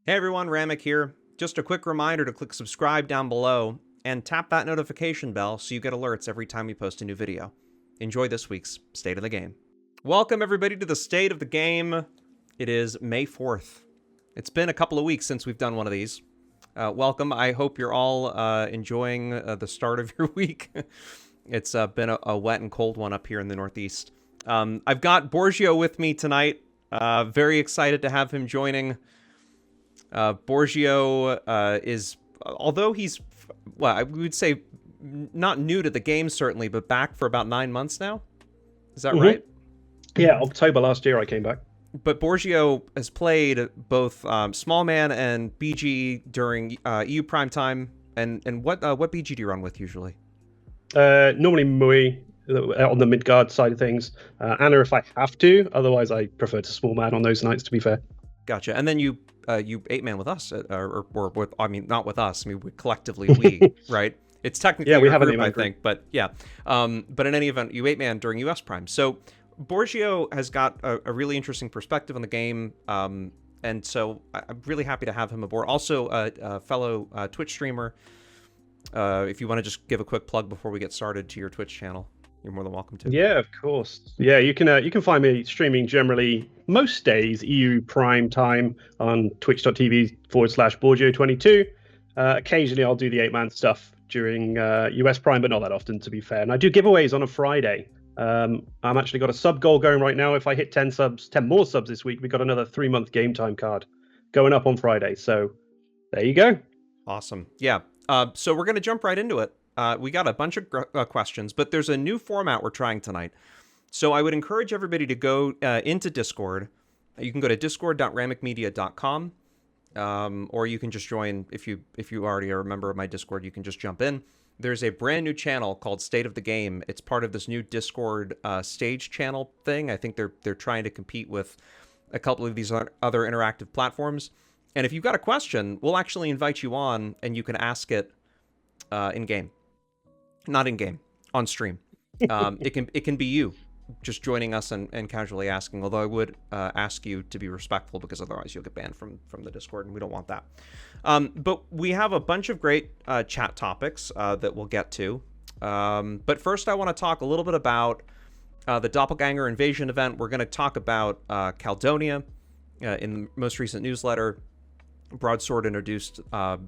Hey everyone, Ramik here. Just a quick reminder to click subscribe down below and tap that notification bell so you get alerts every time we post a new video. Enjoy this week's State of the Game. Welcome everybody to the State of the Game. It is May 4th. It's been a couple of weeks since we've done one of these. Welcome. I hope you're all enjoying the start of your week. It's been a wet and cold one up here in the Northeast. I've got Borgio with me tonight. Very excited to have him joining. Borgio is, although he's, well, I would say not new to the game certainly, but back for about 9 months now. Is that right? Yeah, October last year I came back. But Borgio has played both Small Man and BG during EU Prime Time. And what BG do you run with usually? Normally Mui on the mid-guard side of things. Anna if I have to, otherwise I prefer to Small Man on those nights, to be fair. Gotcha. And then you 8-man with us, or with, I mean, not with us. I mean, collectively we, right? It's technically we have group, an 8-man I think, but yeah. But in any event, you 8-man during US Prime. So Borgio has got a really interesting perspective on the game, and so I'm really happy to have him aboard. Also, a fellow Twitch streamer. If you want to just give a quick plug before we get started to your Twitch channel, you're more than welcome to. Yeah, of course. Yeah, you can find me streaming generally most days EU Prime Time on twitch.tv/Borgio22. Occasionally I'll do the 8-man stuff during US Prime, but not that often, to be fair. And I do giveaways on a Friday. I'm actually got a sub goal going right now. If I hit 10 more subs this week, we got another 3-month game time card going up on Friday. So there you go. Awesome. Yeah. So we're going to jump right into it. We got a bunch of questions, but there's a new format we're trying tonight. So I would encourage everybody to go into Discord. You can go to discord.ramikmedia.com, or you can just join. If you already are a member of my Discord, you can just jump in. There's a brand new channel called State of the Game. It's part of this new Discord stage channel thing. I think they're trying to compete with a couple of these other interactive platforms. And if you've got a question, we'll actually invite you on, and you can ask it in game. Not in game, on stream. It can be you just joining us and casually asking. Although I would ask you to be respectful, because otherwise you'll get banned from the Discord, and we don't want that. But we have a bunch of great chat topics that we'll get to. But first, I want to talk a little bit about the Doppelganger Invasion event. We're going to talk about Caledonia in the most recent newsletter. Broadsword introduced or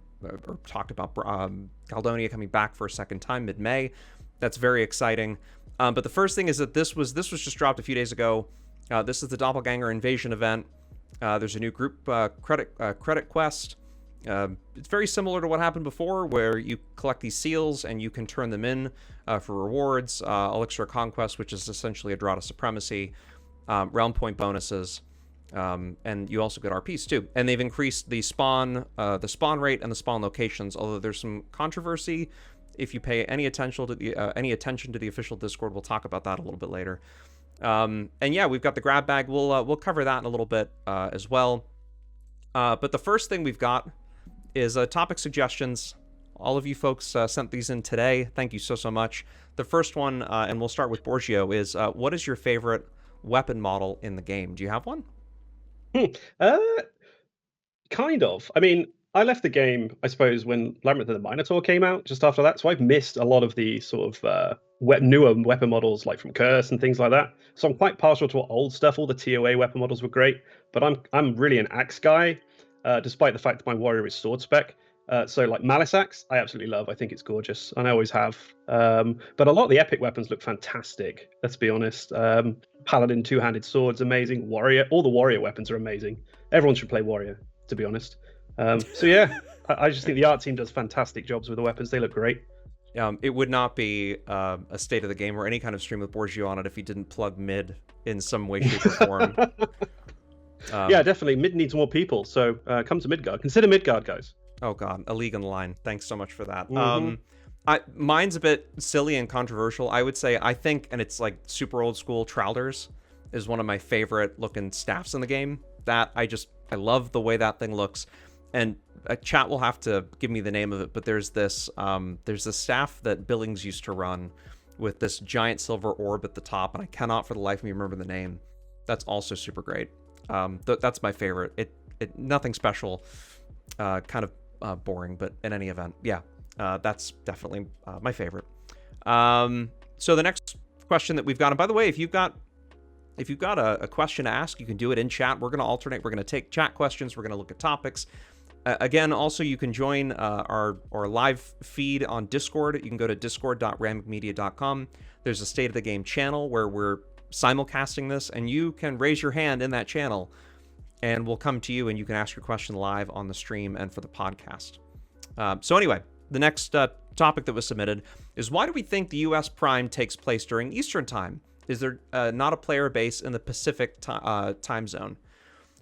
talked about Caledonia coming back for a second time mid-May. That's very exciting. But the first thing is that this was just dropped a few days ago. This is the Doppelganger Invasion event. There's a new group credit quest. It's very similar to what happened before, where you collect these seals and you can turn them in for rewards. Elixir of Conquest, which is essentially a draw to supremacy, realm point bonuses. And you also get RPs too. And they've increased the spawn rate and the spawn locations, although there's some controversy. If you pay any attention to the official Discord, we'll talk about that a little bit later. And yeah, we've got the grab bag. We'll cover that in a little bit as well. But the first thing we've got is topic suggestions. All of you folks sent these in today. Thank you so much. The first one, and we'll start with Borgio, is what is your favorite weapon model in the game? Do you have one? Kind of. I mean, I left the game, I suppose, when Labyrinth of the Minotaur came out, just after that. So I've missed a lot of the sort of newer weapon models, like from Curse and things like that. So I'm quite partial to old stuff. All the TOA weapon models were great, but I'm really an axe guy, despite the fact that my warrior is sword spec. So like Malice Axe, I absolutely love. I think it's gorgeous, and I always have. But a lot of the epic weapons look fantastic. Let's be honest. Paladin two-handed sword's amazing. Warrior, all the warrior weapons are amazing. Everyone should play warrior, to be honest. So yeah, I just think the art team does fantastic jobs with the weapons. They look great. It would not be a State of the Game or any kind of stream with Borgio on it if he didn't plug mid in some way, shape, or form. Yeah, definitely. Mid needs more people, so come to Midgard. Consider Midgard, guys. Oh god, a league in the line. Thanks so much for that. Mine's a bit silly and controversial. I would say, I think, and it's like super old school, Trowders is one of my favorite looking staffs in the game. That I love the way that thing looks. And chat will have to give me the name of it, but there's this staff that Billings used to run with this giant silver orb at the top, and I cannot for the life of me remember the name. That's also super great. That's my favorite. nothing special, kind of boring, but in any event, yeah, that's definitely my favorite. So the next question that we've got, and by the way, if you've got a question to ask, you can do it in chat. We're going to alternate. We're going to take chat questions. We're going to look at topics. Again, also, you can join our live feed on Discord. You can go to discord.ramikmedia.com. There's a State of the Game channel where we're simulcasting this, and you can raise your hand in that channel, and we'll come to you, and you can ask your question live on the stream and for the podcast. So anyway, the next topic that was submitted is, why do we think the U.S. Prime takes place during Eastern Time? Is there not a player base in the Pacific time zone?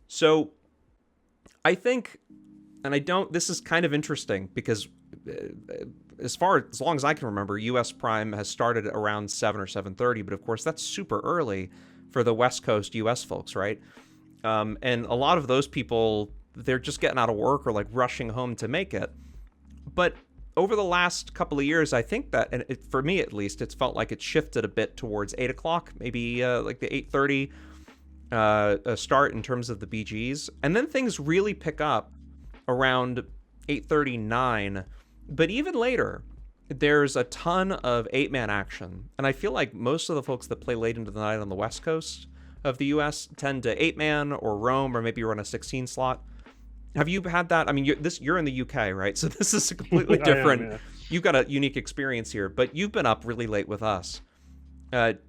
So I think, and I don't, this is kind of interesting because as long as I can remember, US Prime has started around 7 or 7:30, but of course that's super early for the West Coast US folks, right? And a lot of those people, they're just getting out of work or like rushing home to make it. But over the last couple of years, I think that, and for me at least, it's felt like it shifted a bit towards 8 o'clock, maybe like the 8:30 start in terms of the BGs. And then things really pick up around 8:39. But even later, there's a ton of 8-man action. And I feel like most of the folks that play late into the night on the West Coast of the US tend to 8-man or roam, or maybe run a 16 slot. Have you had that? I mean, you're in the UK, right? So this is a completely different. Yeah. You've got a unique experience here, but you've been up really late with us, and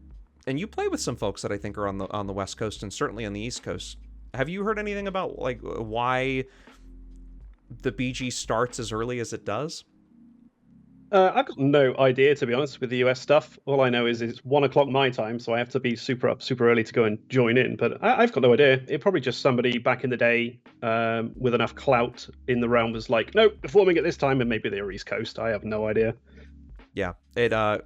you play with some folks that I think are on the West Coast and certainly on the East Coast. Have you heard anything about like why the BG starts as early as it does? I've got no idea, to be honest, with the US stuff. All I know is it's 1 o'clock my time, so I have to be super early to go and join in. But I've got no idea. It probably just somebody back in the day with enough clout in the realm was like, no, performing at this time, and maybe they were East Coast. I have no idea. Yeah,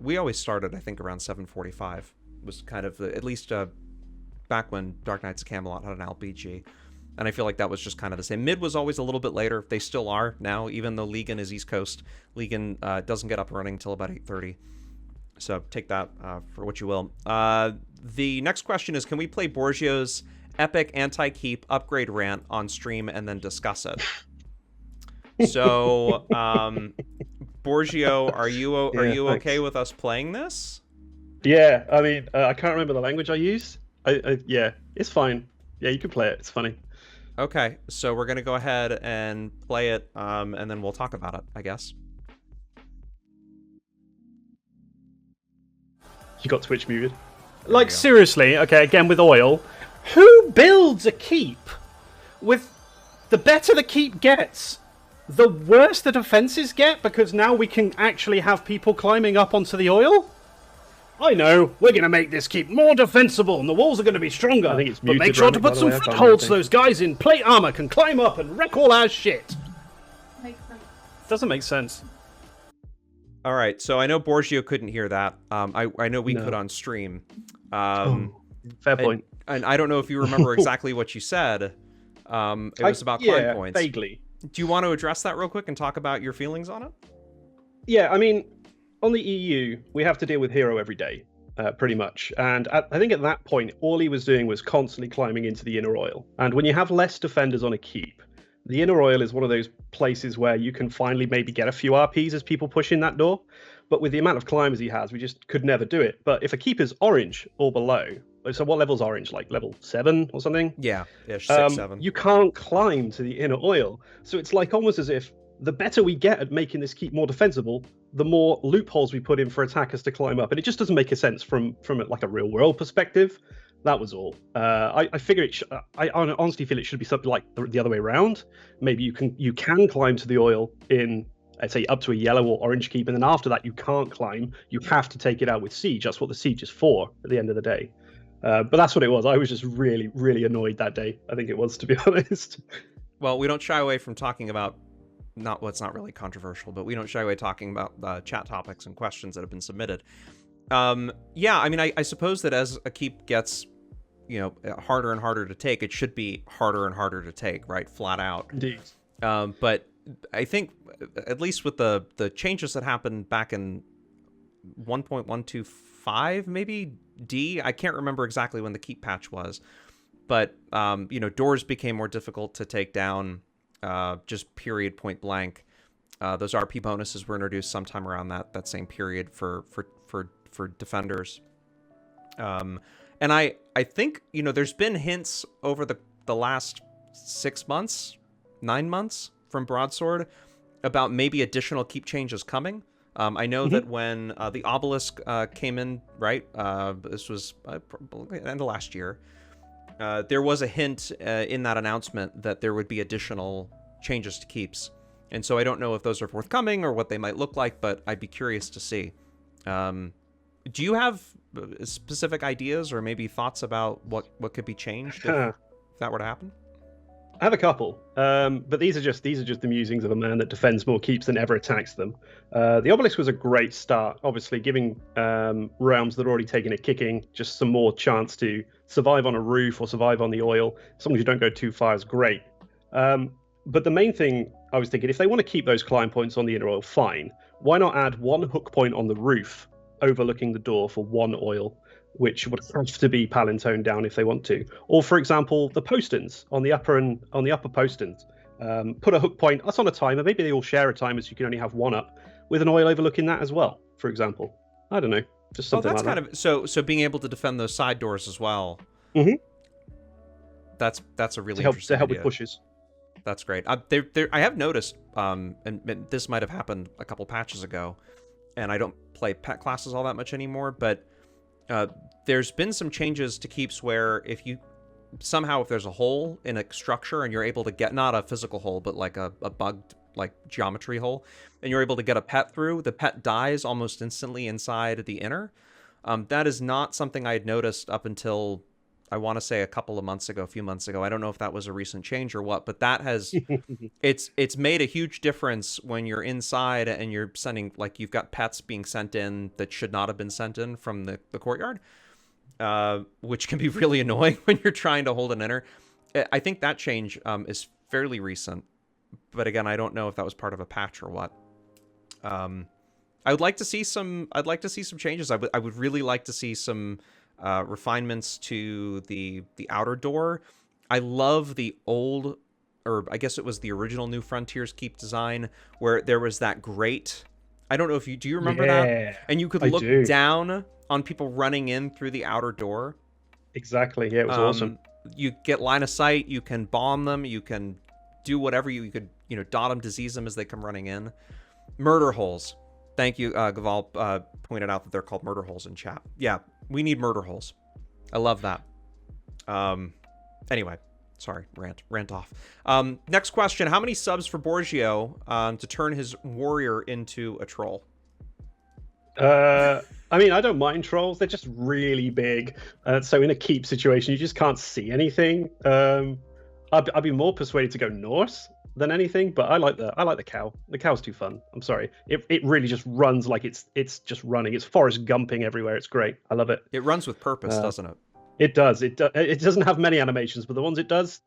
we always started, I think, around 7:45 was kind of at least back when Dark Knights of Camelot had an LBG. And I feel like that was just kind of the same. Mid was always a little bit later. They still are now, even though Legan is East Coast. Legan doesn't get up and running until about 8:30. So take that for what you will. The next question is, can we play Borgio's epic Antikeep upgrade rant on stream and then discuss it? So, Borgio, are you okay with us playing this? Yeah, I mean, I can't remember the language I used. Yeah, it's fine. Yeah, you can play it. It's funny. Okay, so we're going to go ahead and play it, and then we'll talk about it, I guess. You got Twitch muted. Like, seriously, okay, again with oil, who builds a keep? With the better the keep gets, the worse the defenses get, because now we can actually have people climbing up onto the oil? I know, we're going to make this keep more defensible and the walls are going to be stronger. I think it's but muted, make sure Ramik, to by put the some way. I can't footholds so hear those guys in plate armor can climb up and wreck all our shit. Makes sense. Doesn't make sense. All right, so I know Borgio couldn't hear that. I know we could on stream. Fair point. And I don't know if you remember exactly what you said. It was about climb points. Vaguely. Do you want to address that real quick and talk about your feelings on it? Yeah, I mean, on the EU, we have to deal with Hero every day, pretty much. And I think at that point, all he was doing was constantly climbing into the inner oil. And when you have less defenders on a keep, the inner oil is one of those places where you can finally maybe get a few RPs as people push in that door. But with the amount of climbers he has, we just could never do it. But if a keep is orange or below, so what level's orange? Like level 7 or something? Yeah, 6, 7. You can't climb to the inner oil. So it's like almost as if the better we get at making this keep more defensible, the more loopholes we put in for attackers to climb up. And it just doesn't make a sense from like a real world perspective. That was all. I figure I honestly feel it should be something like the other way around. Maybe you can climb to the oil in, I'd say, up to a yellow or orange keep, and then after that you can't climb. You have to take it out with siege. That's what the siege is for at the end of the day. But that's what it was. I was just really, really annoyed that day. I think it was, to be honest. Well, we don't shy away from talking about it's not really controversial, but we don't shy away talking about chat topics and questions that have been submitted. Yeah, I mean, I suppose that as a keep gets, harder and harder to take, it should be harder and harder to take, right? Flat out. Indeed. But I think, at least with the changes that happened back in 1.125, maybe D, I can't remember exactly when the keep patch was, but doors became more difficult to take down, just period, point blank. Those RP bonuses were introduced sometime around that same period for defenders. And I think there's been hints over the last 6 months, 9 months from Broadsword about maybe additional keep changes coming. I know that when the obelisk came in, right? This was probably the end of last year. There was a hint in that announcement that there would be additional changes to keeps. And so I don't know if those are forthcoming or what they might look like, but I'd be curious to see. Do you have specific ideas or maybe thoughts about what could be changed if that were to happen? I have a couple, but these are just the musings of a man that defends more keeps than ever attacks them. The obelisk was a great start, obviously giving realms that are already taking a kicking just some more chance to survive on a roof or survive on the oil. As long as you don't go too far is great. But the main thing I was thinking, if they want to keep those climb points on the inner oil, fine. Why not add one hook point on the roof overlooking the door for one oil, which would have to be palintoned down if they want to. Or, for example, the postins on the upper postins. Put a hook point. That's on a timer. Maybe they all share a timer, so you can only have one up with an oil overlooking that as well. For example, I don't know, just something that's like kind that. So being able to defend those side doors as well. Mm-hmm. That's a really to help idea. with pushes. That's great. I have noticed, and this might have happened a couple patches ago, and I don't play pet classes all that much anymore, but there's been some changes to keeps where if there's a hole in a structure and you're able to get, not a physical hole, but like a bugged like geometry hole, and you're able to get a pet through, the pet dies almost instantly inside the inner. That is not something I had noticed up until, I want to say, a few months ago. I don't know if that was a recent change or what, but that has, it's made a huge difference when you're inside and you're sending, like, you've got pets being sent in that should not have been sent in from the courtyard, which can be really annoying when you're trying to hold an inner. I think that change is fairly recent, but again, I don't know if that was part of a patch or what. I would like to see some changes. I would really like to see some refinements to the outer door. I love the old, or I guess it was the original New Frontiers Keep design, where there was that grate. I don't know if do you remember that? And you could look down on people running in through the outer door. Exactly. Yeah, it was awesome. You get line of sight. You can bomb them. You can do whatever you could. Dot them, disease them as they come running in. Murder holes. Thank you, Gaval pointed out that they're called murder holes in chat. Yeah, we need murder holes. I love that. Anyway, sorry, rant off. Next question: how many subs for Borgio to turn his warrior into a troll? I mean, I don't mind trolls. They're just really big. So in a keep situation, you just can't see anything. I'd be more persuaded to go Norse than anything, but I like the cow. The cow's too fun. I'm sorry. It really just runs like it's just running. It's Forrest Gumping everywhere. It's great. I love it. It runs with purpose, doesn't it? It does. It doesn't have many animations, but the ones it does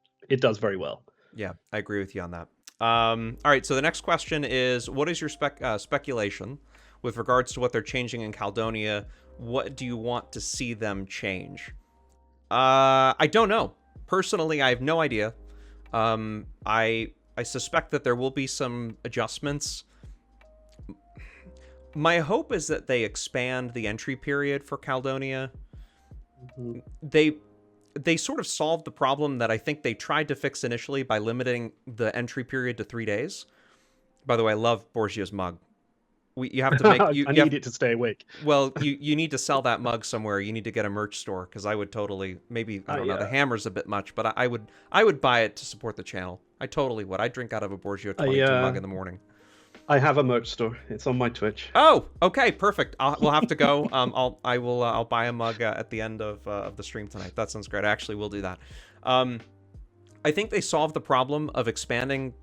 very well. Yeah, I agree with you on that. All right, so the next question is, what is your speculation with regards to what they're changing in Caledonia? What do you want to see them change? I don't know. Personally, I have no idea. I suspect that there will be some adjustments. My hope is that they expand the entry period for Caledonia. Mm-hmm. They sort of solved the problem that I think they tried to fix initially by limiting the entry period to 3 days. By the way, I love Borgio's mug. You have to make. I need it to stay awake. Well, you need to sell that mug somewhere. You need to get a merch store, because I would totally, maybe, I don't know, the hammer's a bit much, but I would buy it to support the channel. I totally would. I'd drink out of a Borgio 22 mug in the morning. I have a merch store. It's on my Twitch. Oh, okay, perfect. We'll have to go. I'll buy a mug at the end of the stream tonight. That sounds great. I actually will do that. I think they solved the problem of expanding,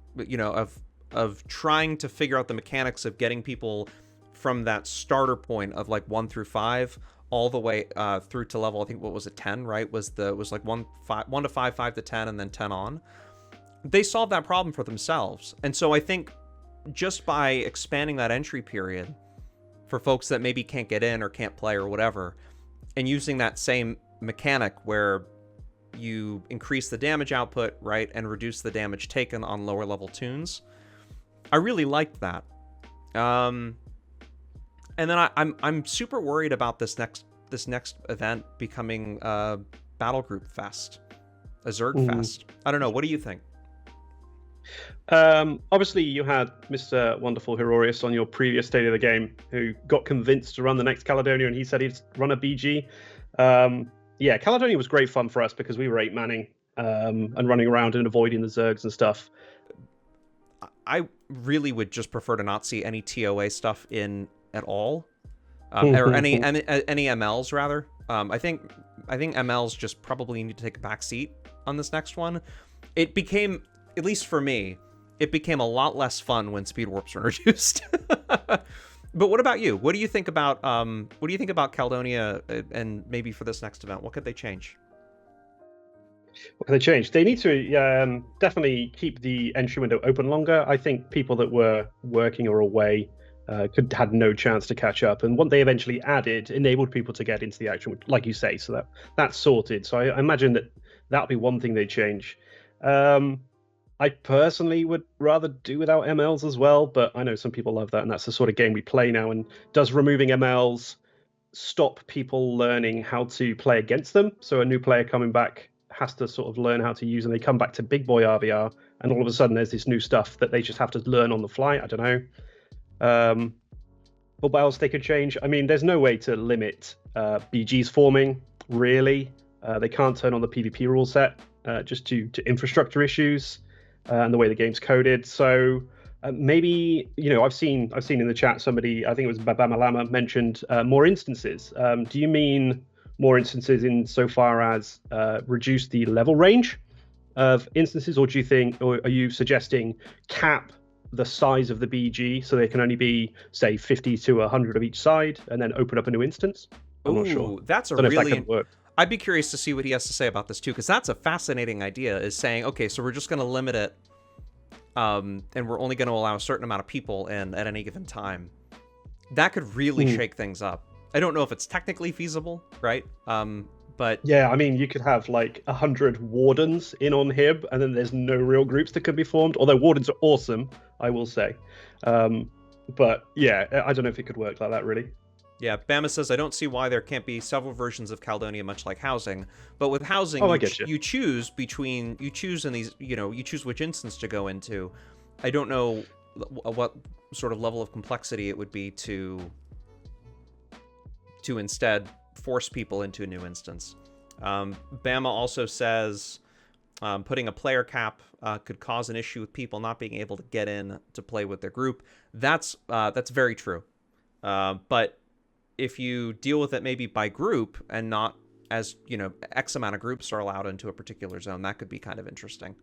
of trying to figure out the mechanics of getting people from that starter point of like 1 through 5 all the way through to level, I think, what was it, 10, right? Was like 1 to 5, 5 to 10, and then 10 on. They solved that problem for themselves. And so I think just by expanding that entry period for folks that maybe can't get in or can't play or whatever, and using that same mechanic where you increase the damage output, right, and reduce the damage taken on lower level tunes. I really liked that. And then I'm super worried about this next event becoming a battle group fest, a Zerg fest. I don't know. What do you think? Obviously, you had Mr. Wonderful Herorius on your previous State of the Game, who got convinced to run the next Caledonia, and he said he'd run a BG. Yeah, Caledonia was great fun for us because we were 8-manning and running around and avoiding the Zergs and stuff. I really would just prefer to not see any TOA stuff in at all, or any MLs rather. I think MLs just probably need to take a back seat on this next one. It became, at least for me, it became a lot less fun when speed warps were introduced. But what about you? What do you think about Caledonia and maybe for this next event? What could they change? What can they change? They need to definitely keep the entry window open longer. I think people that were working or away had no chance to catch up, and what they eventually added enabled people to get into the action, like you say. So that's sorted. So I imagine that'll be one thing they change. I personally would rather do without MLs as well, but I know some people love that, and that's the sort of game we play now. And does removing MLs stop people learning how to play against them? So a new player coming back has to sort of learn how to use, and they come back to big boy RBR, and all of a sudden there's this new stuff that they just have to learn on the fly. I don't know. But what else they could change? I mean, there's no way to limit BGs forming, really. They can't turn on the PvP rule set just to infrastructure issues and the way the game's coded. So maybe, I've seen in the chat somebody, I think it was Babamalama, mentioned more instances. Do you mean more instances in so far as reduce the level range of instances, or are you suggesting cap the size of the BG so they can only be, say, 50 to 100 of each side, and then open up a new instance? I'm not sure. That's a really... I'd be curious to see what he has to say about this too, because that's a fascinating idea, is saying, okay, so we're just going to limit it, and we're only going to allow a certain amount of people in at any given time. That could really shake things up. I don't know if it's technically feasible, right? But yeah, I mean, you could have like 100 wardens in on Hib, and then there's no real groups that could be formed. Although wardens are awesome, I will say. But yeah, I don't know if it could work like that, really. Yeah, Bama says, I don't see why there can't be several versions of Caledonia, much like housing. But with housing, you choose which instance to go into. I don't know what sort of level of complexity it would be to instead force people into a new instance. Bama also says putting a player cap could cause an issue with people not being able to get in to play with their group. That's very true. But if you deal with it maybe by group and not as, X amount of groups are allowed into a particular zone, that could be kind of interesting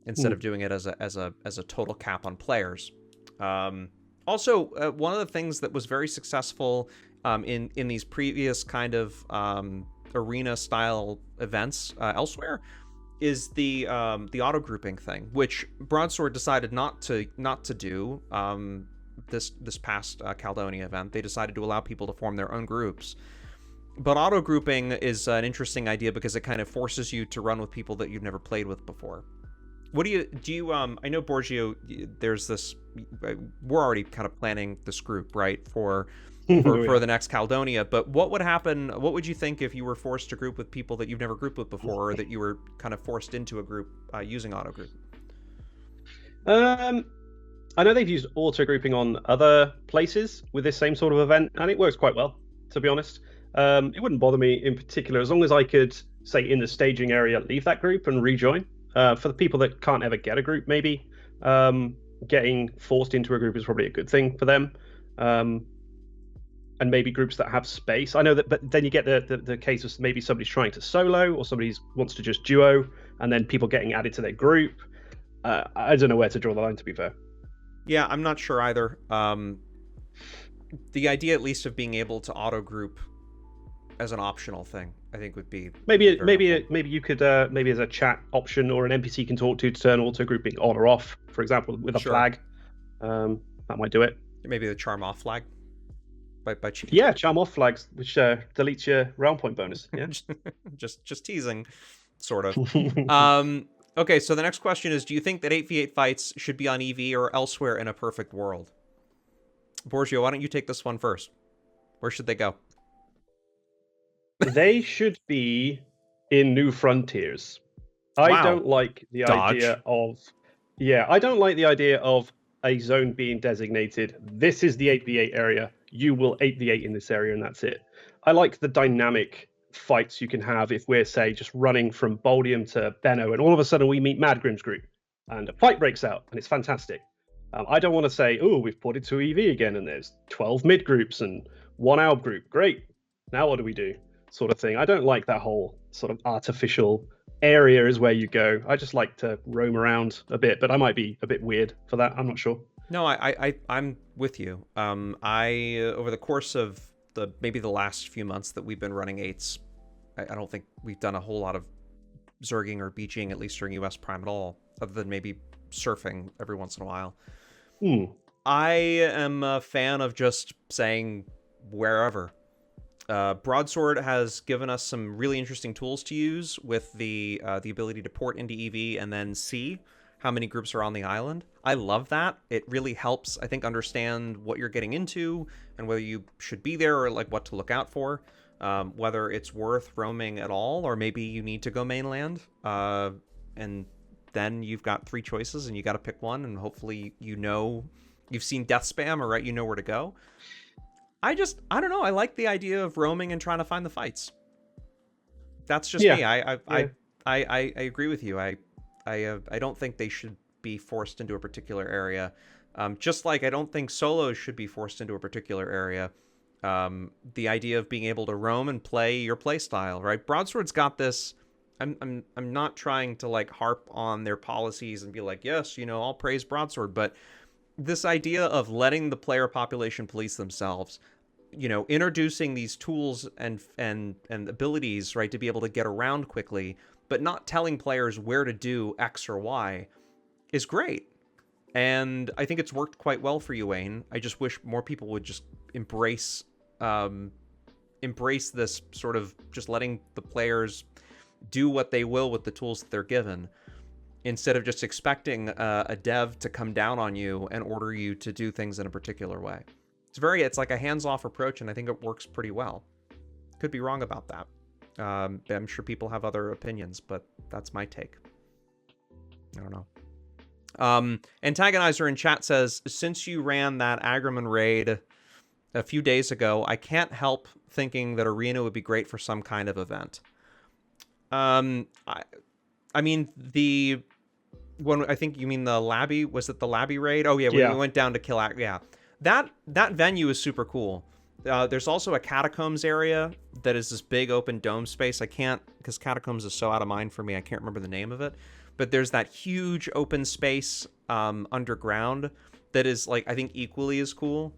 instead of doing it as a total cap on players. Also, one of the things that was very successful in these previous kind of arena style events elsewhere is the auto grouping thing, which Broadsword decided not to do this past Caledonia event. They decided to allow people to form their own groups. But auto grouping is an interesting idea because it kind of forces you to run with people that you've never played with before. What do you I know, Borgio, there's this, we're already kind of planning this group, right, for the next Caledonia, but what would you think if you were forced to group with people that you've never grouped with before, or that you were kind of forced into a group using auto group? I know they've used auto grouping on other places with this same sort of event, and it works quite well, to be honest. It wouldn't bother me in particular, as long as I could, say, in the staging area, leave that group and rejoin. For the people that can't ever get a group, maybe getting forced into a group is probably a good thing for them. And maybe groups that have space. I know that, but then you get the case of maybe somebody's trying to solo, or somebody wants to just duo, and then people getting added to their group. I don't know where to draw the line, to be fair. Yeah, I'm not sure either. The idea, at least, of being able to auto group as an optional thing, I think would be maybe you could maybe as a chat option, or an NPC can talk to turn auto grouping on or off, for example, with a flag. That might do it. Maybe the charm off flag. By cheating. Yeah, charm off flags, which deletes your round point bonus. Yeah, just teasing. sort of. Okay, so the next question is, do you think that 8v8 fights should be on EV or elsewhere in a perfect world? Borgio, why don't you take this one first? Where should they go? They should be in New Frontiers. I Wow. don't like the Dodge. idea of... Yeah, I don't like the idea of a zone being designated. This is the 8v8 area. You will 8v8 in this area, and that's it. I like the dynamic fights you can have if we're, say, just running from Boldium to Benno, and all of a sudden we meet Madgrim's group, and a fight breaks out, and it's fantastic. I don't want to say, oh, we've ported to EV again, and there's 12 mid groups and 1 Alb group. Great. Now what do we do? Sort of thing. I don't like that whole sort of artificial area is where you go. I just like to roam around a bit, but I might be a bit weird for that. I'm not sure. No, I'm with you. Over the course of maybe the last few months that we've been running 8s, I don't think we've done a whole lot of zerging or beaching, at least during US Prime at all, other than maybe surfing every once in a while. I am a fan of just saying wherever. Broadsword has given us some really interesting tools to use with the ability to port into EV and then see how many groups are on the island. I love that. It really helps, I think, understand what you're getting into and whether you should be there or like what to look out for, whether it's worth roaming at all, or maybe you need to go mainland. And then you've got 3 choices and you got to pick one, and hopefully you've seen death spam, or you know where to go. I don't know. I like the idea of roaming and trying to find the fights. That's just me. I agree with you. I don't think they should be forced into a particular area. Just like I don't think solos should be forced into a particular area. The idea of being able to roam and play your play style, right? Broadsword's got this. I'm not trying to like harp on their policies and be like, yes, I'll praise Broadsword, but this idea of letting the player population police themselves, introducing these tools and abilities, right, to be able to get around quickly, but not telling players where to do X or Y, is great. And I think it's worked quite well for you, Wayne. I just wish more people would just embrace this sort of just letting the players do what they will with the tools that they're given, instead of just expecting a dev to come down on you and order you to do things in a particular way. It's like a hands-off approach, and I think it works pretty well. Could be wrong about that. I'm sure people have other opinions, but that's my take. I don't know. Antagonizer in chat says, since you ran that Agriman raid a few days ago, I can't help thinking that Arena would be great for some kind of event. I mean, I think you mean the Labby. Was it the Labby raid? Oh yeah, when we went down to kill. Yeah, that venue is super cool. There's also a catacombs area that is this big open dome space. I can't, because catacombs is so out of mind for me, I can't remember the name of it. But there's that huge open space underground that is like, I think, equally as cool.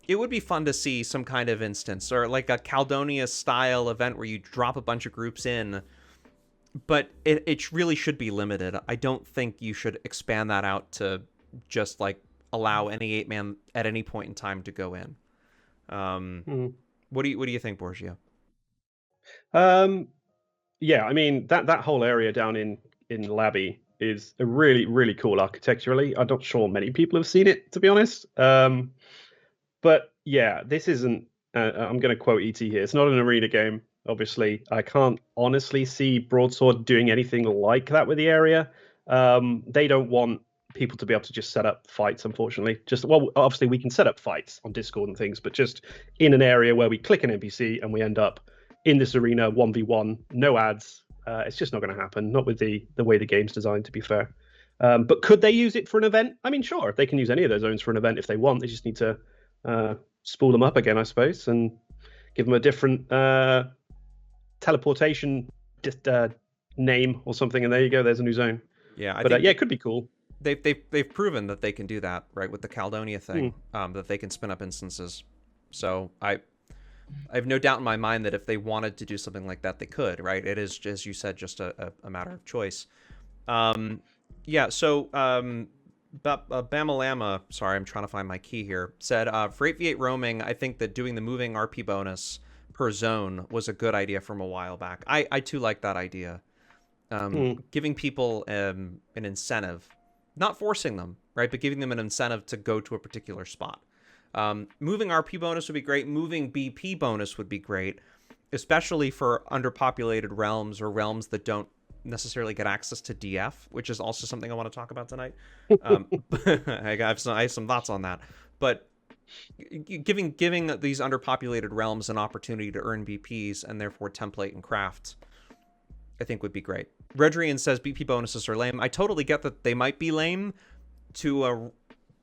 It would be fun to see some kind of instance, or like a Caledonia style event where you drop a bunch of groups in, but it really should be limited. I don't think you should expand that out to just like allow any 8-man at any point in time to go in. What do you think, Borgio? Yeah, I mean that whole area down in Labby is a really, really cool architecturally. I'm not sure many people have seen it, to be honest. But yeah, this isn't. I'm going to quote ET here. It's not an arena game. Obviously, I can't honestly see Broadsword doing anything like that with the area. They don't want people to be able to just set up fights, unfortunately. Obviously we can set up fights on Discord and things, but just in an area where we click an NPC and we end up in this arena 1v1, no ads, it's just not going to happen, not with the way the game's designed, to be fair. But could they use it for an event? I mean, sure, they can use any of those zones for an event if they want. They just need to spool them up again, I suppose, and give them a different teleportation name or something, and there you go, there's a new zone. Yeah, I think it could be cool. They've proven that they can do that, right, with the Caledonia thing, that they can spin up instances. So I have no doubt in my mind that if they wanted to do something like that, they could, right? It is, as you said, just a matter of choice. Yeah, so Bamalama, sorry, I'm trying to find my key here, said, for 8v8 roaming, I think that doing the moving RP bonus per zone was a good idea from a while back. I too like that idea. Giving people an incentive, not forcing them, right, but giving them an incentive to go to a particular spot. Moving RP bonus would be great. Moving BP bonus would be great, especially for underpopulated realms or realms that don't necessarily get access to DF, which is also something I want to talk about tonight. I have some thoughts on that, but giving these underpopulated realms an opportunity to earn BPs and therefore template and craft, I think would be great. Redrian says BP bonuses are lame. I totally get that they might be lame to a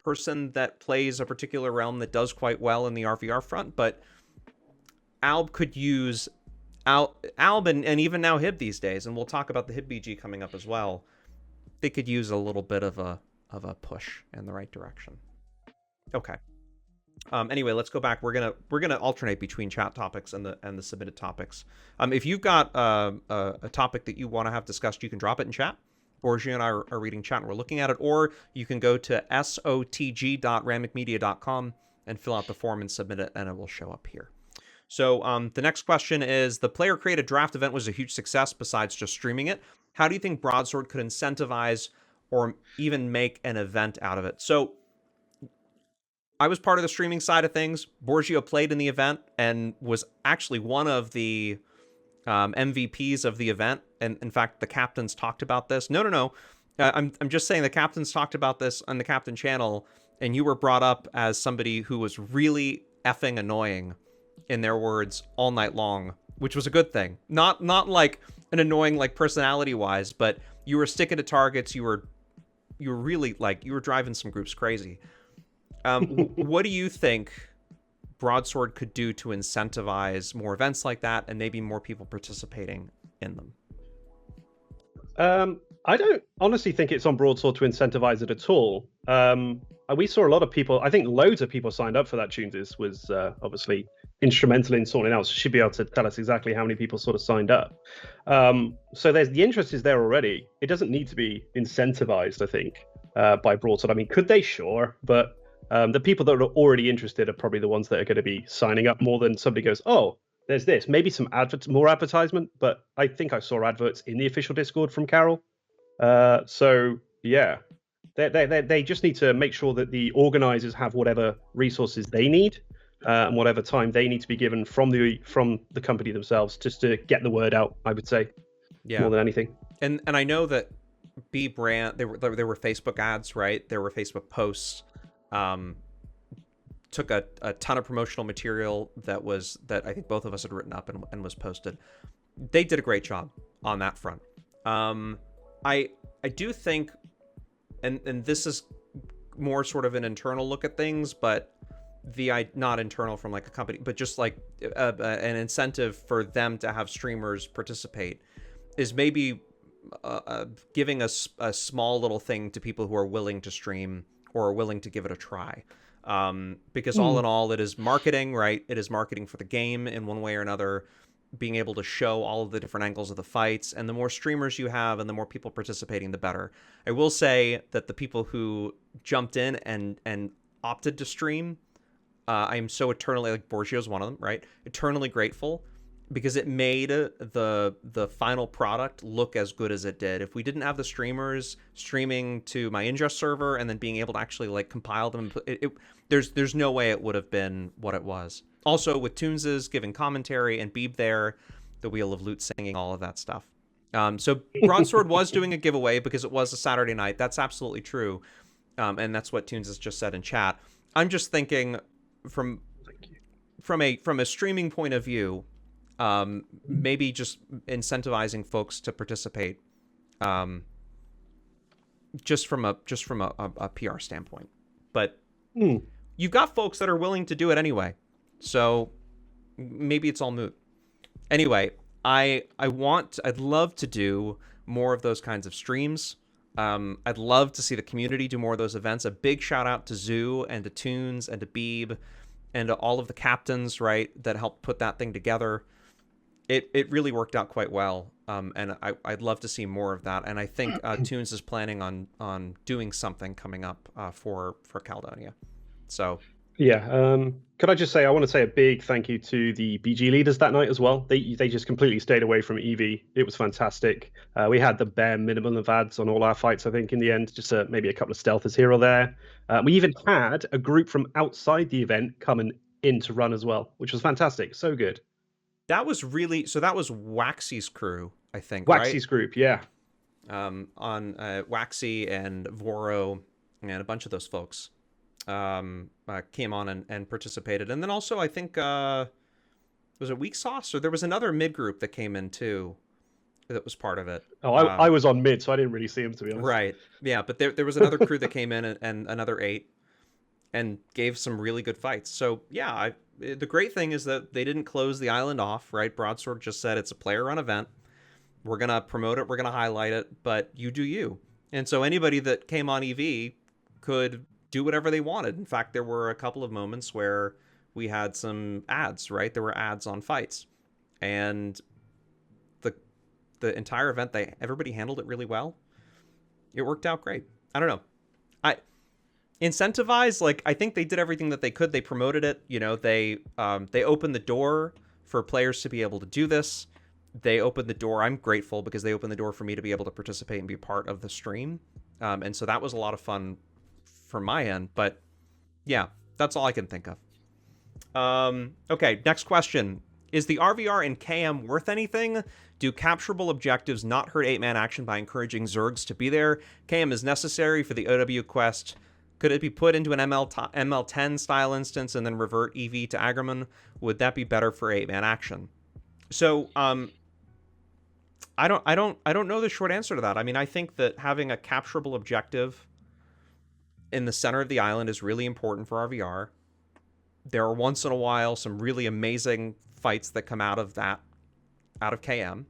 person that plays a particular realm that does quite well in the RVR front, but Alb could use Alb and even now Hib these days, and we'll talk about the Hib BG coming up as well. They could use a little bit of a push in the right direction. Okay. Anyway, let's go back. We're gonna alternate between chat topics and the submitted topics. If you've got a topic that you want to have discussed, you can drop it in chat. Borgio and I are reading chat and we're looking at it, or you can go to sotg.ramikmedia.com and fill out the form and submit it, and it will show up here. So the next question is, the player created draft event was a huge success besides just streaming it. How do you think Broadsword could incentivize or even make an event out of it? So I was part of the streaming side of things. Borgio played in the event and was actually one of the MVPs of the event. And in fact, the captains talked about this. No. I'm just saying the captains talked about this on the captain channel, and you were brought up as somebody who was really effing annoying, in their words, all night long, which was a good thing. Not like an annoying like personality wise, but you were sticking to targets. You were really like, you were driving some groups crazy. What do you think Broadsword could do to incentivize more events like that and maybe more people participating in them? I don't honestly think it's on Broadsword to incentivize it at all. We saw a lot of people, I think loads of people signed up for that. Tunes was obviously instrumental in sorting out. So she'd be able to tell us exactly how many people sort of signed up. So the interest is there already. It doesn't need to be incentivized, I think, by Broadsword. I mean, could they? Sure. But the people that are already interested are probably the ones that are going to be signing up more than somebody goes, oh, there's this. Maybe some more advertisement. But I think I saw adverts in the official Discord from Carol. So, yeah. They just need to make sure that the organizers have whatever resources they need and whatever time they need to be given from the company themselves, just to get the word out, I would say, more than anything. And I know that B brand, there were Facebook ads, right? There were Facebook posts. Took a ton of promotional material that I think both of us had written up and was posted. They did a great job on that front. I do think. And this is more sort of an internal look at things, but not internal from like a company, but just like an incentive for them to have streamers participate is maybe giving a small little thing to people who are willing to stream or are willing to give it a try. Because all in all, it is marketing, right? It is marketing for the game in one way or another, being able to show all of the different angles of the fights, and the more streamers you have and the more people participating, the better. I will say that the people who jumped in and opted to stream, I am so eternally, like Borgio's one of them, right? Eternally grateful, because it made the final product look as good as it did. If we didn't have the streamers streaming to my ingest server and then being able to actually like compile them, there's no way it would have been what it was. Also, with Toons's giving commentary and Beeb there, the Wheel of Loot singing, all of that stuff. So Broadsword was doing a giveaway because it was a Saturday night. That's absolutely true. And that's what Toons has just said in chat. I'm just thinking from a streaming point of view, maybe just incentivizing folks to participate, just from a PR standpoint. But you've got folks that are willing to do it anyway. So maybe it's all moot. Anyway, I'd love to do more of those kinds of streams. I'd love to see the community do more of those events. A big shout out to Zoo and to Toons and to Beeb and to all of the captains, right, that helped put that thing together. It really worked out quite well. And I'd love to see more of that. And I think Toons is planning on doing something coming up for Caledonia. So Yeah. Could I just say I want to say a big thank you to the BG leaders that night as well. They just completely stayed away from EV. It was fantastic. We had the bare minimum of ads on all our fights, I think, in the end, just maybe a couple of stealthers here or there. We even had a group from outside the event coming in to run as well, which was fantastic. So good. That was really so. That was Waxy's crew, I think, right? Waxy's group, yeah. On Waxy and Voro and a bunch of those folks came on and participated. And then also, I think, was it Weak Sauce? Or there was another mid group that came in too that was part of it. Oh, I was on mid, so I didn't really see him, to be honest. Right. Yeah, but there was another crew that came in and another 8 and gave some really good fights. So, yeah, the great thing is that they didn't close the island off, right? Broadsword just said it's a player-run event. We're going to promote it. We're going to highlight it, but you do you. And so anybody that came on EV could do whatever they wanted. In fact, there were a couple of moments where we had some ads, right? There were ads on fights. And the entire event, everybody handled it really well. It worked out great. I don't know. Incentivize, like, I think they did everything that they could. They promoted it. You know, they opened the door for players to be able to do this. They opened the door. I'm grateful because they opened the door for me to be able to participate and be part of the stream. And so that was a lot of fun from my end. But yeah, that's all I can think of. Okay, next question. Is the RVR in KM worth anything? Do capturable objectives not hurt 8-man action by encouraging Zergs to be there? KM is necessary for the OW quest. Could it be put into an ML10 style instance and then revert EV to Agramon? Would that be better for 8-man action? So, I don't know the short answer to that. I mean, I think that having a capturable objective in the center of the island is really important for RVR. There are once in a while some really amazing fights that come out of KM.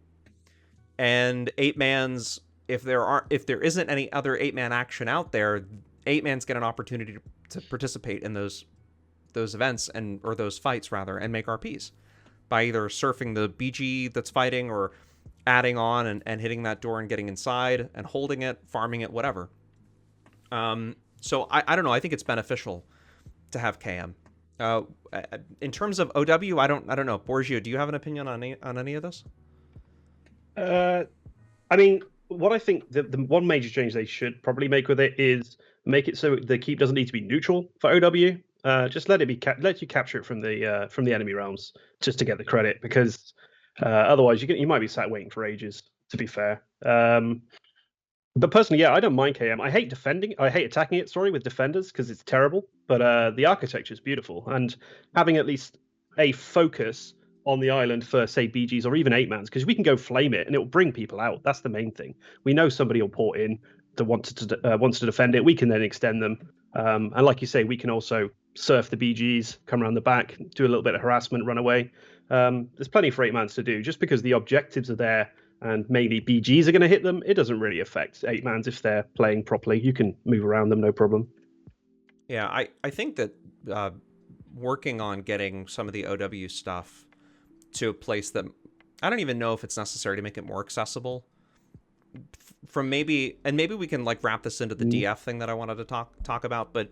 And 8-man's, if there isn't any other 8-man action out there, 8-man's get an opportunity to participate in those events or those fights rather, and make RPs by either surfing the BG that's fighting or adding on and hitting that door and getting inside and holding it, farming it, whatever. So I don't know. I think it's beneficial to have KM. In terms of OW, I don't know. Borgio, do you have an opinion on any of this? I mean, what I think the one major change they should probably make with it is make it so the keep doesn't need to be neutral for OW. Just let you capture it from the enemy realms just to get the credit, because otherwise you might be sat waiting for ages. To be fair, but personally, yeah, I don't mind KM. I hate attacking it. Sorry, with defenders, because it's terrible. But the architecture is beautiful, and having at least a focus on the island for, say, BGs or even 8-mans, because we can go flame it and it will bring people out. That's the main thing. We know somebody will port in that wants to defend it. We can then extend them, and like you say, we can also surf the BGs, come around the back, do a little bit of harassment, run away. There's plenty for 8-mans to do. Just because the objectives are there and maybe BGs are going to hit them, it doesn't really affect 8-mans if they're playing properly. You can move around them, no problem. Yeah, I think that working on getting some of the OW stuff to a place that I don't even know if it's necessary to make it more accessible. Maybe we can like wrap this into the DF thing that I wanted to talk about, but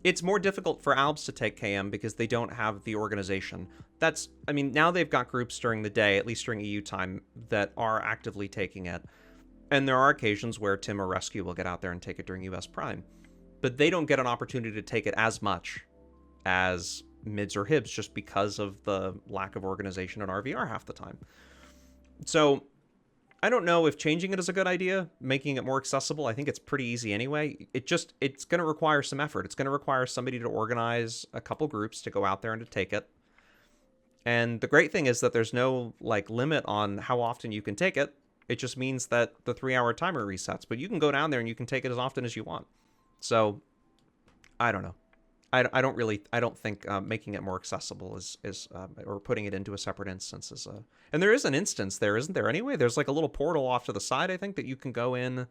it's more difficult for Albs to take KM because they don't have the organization. Now they've got groups during the day, at least during EU time, that are actively taking it. And there are occasions where Tim or Rescue will get out there and take it during US Prime. But they don't get an opportunity to take it as much as mids or hibs just because of the lack of organization in RVR half the time. So I don't know if changing it is a good idea, making it more accessible. I think it's pretty easy anyway. It's going to require some effort. It's going to require somebody to organize a couple groups to go out there and to take it. And the great thing is that there's no limit on how often you can take it. It just means that the 3-hour timer resets, but you can go down there and you can take it as often as you want. So I don't know. I don't think making it more accessible is or putting it into a separate instance is and there is an instance there, isn't there? Anyway, there's like a little portal off to the side, I think, that you can go in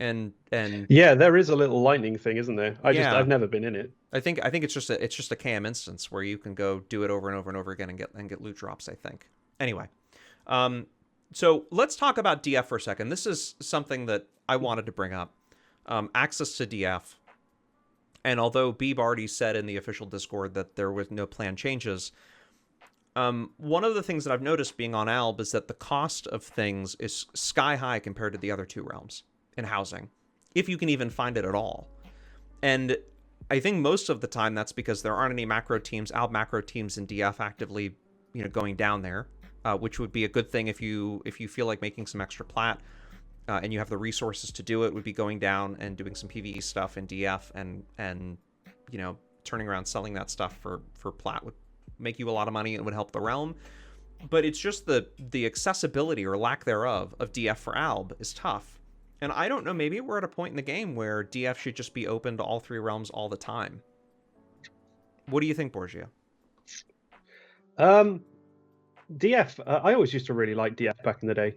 and yeah, there is a little lightning thing, isn't there? I've never been in it. I think it's just a KM instance where you can go do it over and over and over again and get loot drops, I think. Anyway, so let's talk about DF for a second. This is something that I wanted to bring up. Access to DF. And although Beeb already said in the official Discord that there was no planned changes, one of the things that I've noticed being on Alb is that the cost of things is sky high compared to the other two realms in housing, if you can even find it at all. And I think most of the time that's because there aren't any macro teams, Alb macro teams in DF actively, going down there, which would be a good thing if you feel like making some extra plat. And you have the resources to do it, would be going down and doing some PvE stuff in DF and turning around selling that stuff for plat would make you a lot of money and would help the realm. But it's just the accessibility or lack thereof of DF for Alb is tough. And I don't know, maybe we're at a point in the game where DF should just be open to all three realms all the time. What do you think, Borgio? DF, I always used to really like DF back in the day.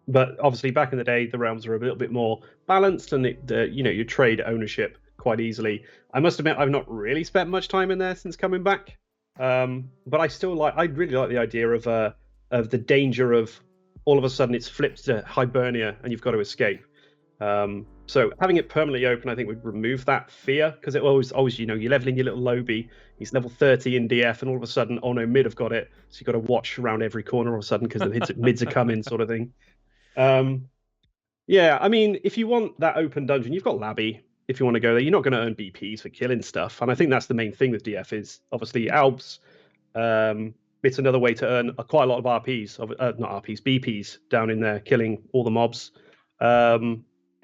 But obviously back in the day, the realms were a little bit more balanced and you trade ownership quite easily. I must admit, I've not really spent much time in there since coming back. But I really like the idea of the danger of all of a sudden it's flipped to Hibernia and you've got to escape. So having it permanently open, I think, would remove that fear, because it always you're leveling your little Lobby. He's level 30 in DF, and all of a sudden, oh no, mid have got it. So you've got to watch around every corner all of a sudden because the mids are coming, sort of thing. Yeah, I mean, if you want that open dungeon, you've got Labby. If you want to go there, you're not going to earn BPs for killing stuff, and I think that's the main thing with DF is obviously Albs. It's another way to earn quite a lot of RPs, not RPs, BPs down in there, killing all the mobs.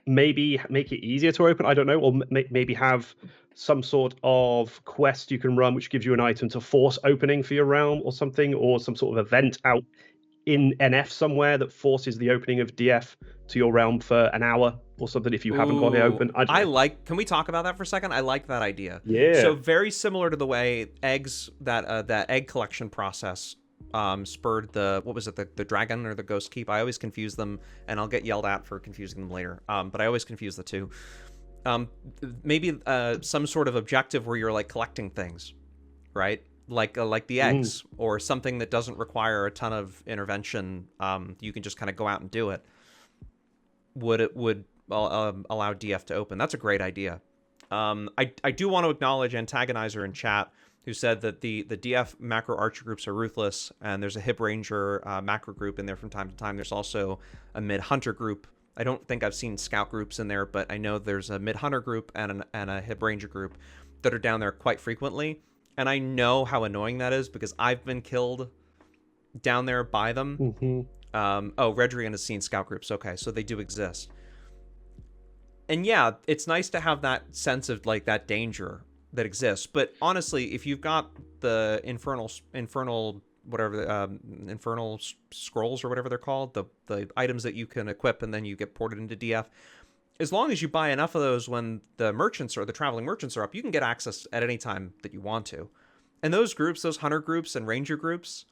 Maybe make it easier to open, I don't know, or maybe have some sort of quest you can run which gives you an item to force opening for your realm or something, or some sort of event out in NF somewhere that forces the opening of DF to your realm for an hour or something if you haven't got it open. Can we talk about that for a second? I like that idea. Yeah. So very similar to the way eggs, that egg collection process spurred the dragon or the ghost keep. I always confuse them, and I'll get yelled at for confusing them later. But I always confuse the two. Maybe some sort of objective where you're like collecting things, right? Like the eggs, or something that doesn't require a ton of intervention. You can just kind of go out and do it. Would allow DF to open? That's a great idea. I do want to acknowledge Antagonizer in chat, who said that the DF macro archer groups are ruthless, and there's a Hib Ranger macro group in there from time to time. There's also a mid hunter group. I don't think I've seen scout groups in there, but I know there's a mid hunter group and a Hib Ranger group that are down there quite frequently. And I know how annoying that is because I've been killed down there by them. Redrian has seen scout groups. Okay, so they do exist. And yeah, it's nice to have that sense of like that danger that exists. But honestly, if you've got the infernal scrolls or whatever they're called, the items that you can equip and then you get ported into DF, as long as you buy enough of those when the merchants or the traveling merchants are up, you can get access at any time that you want to. And those groups, those hunter groups and ranger groups,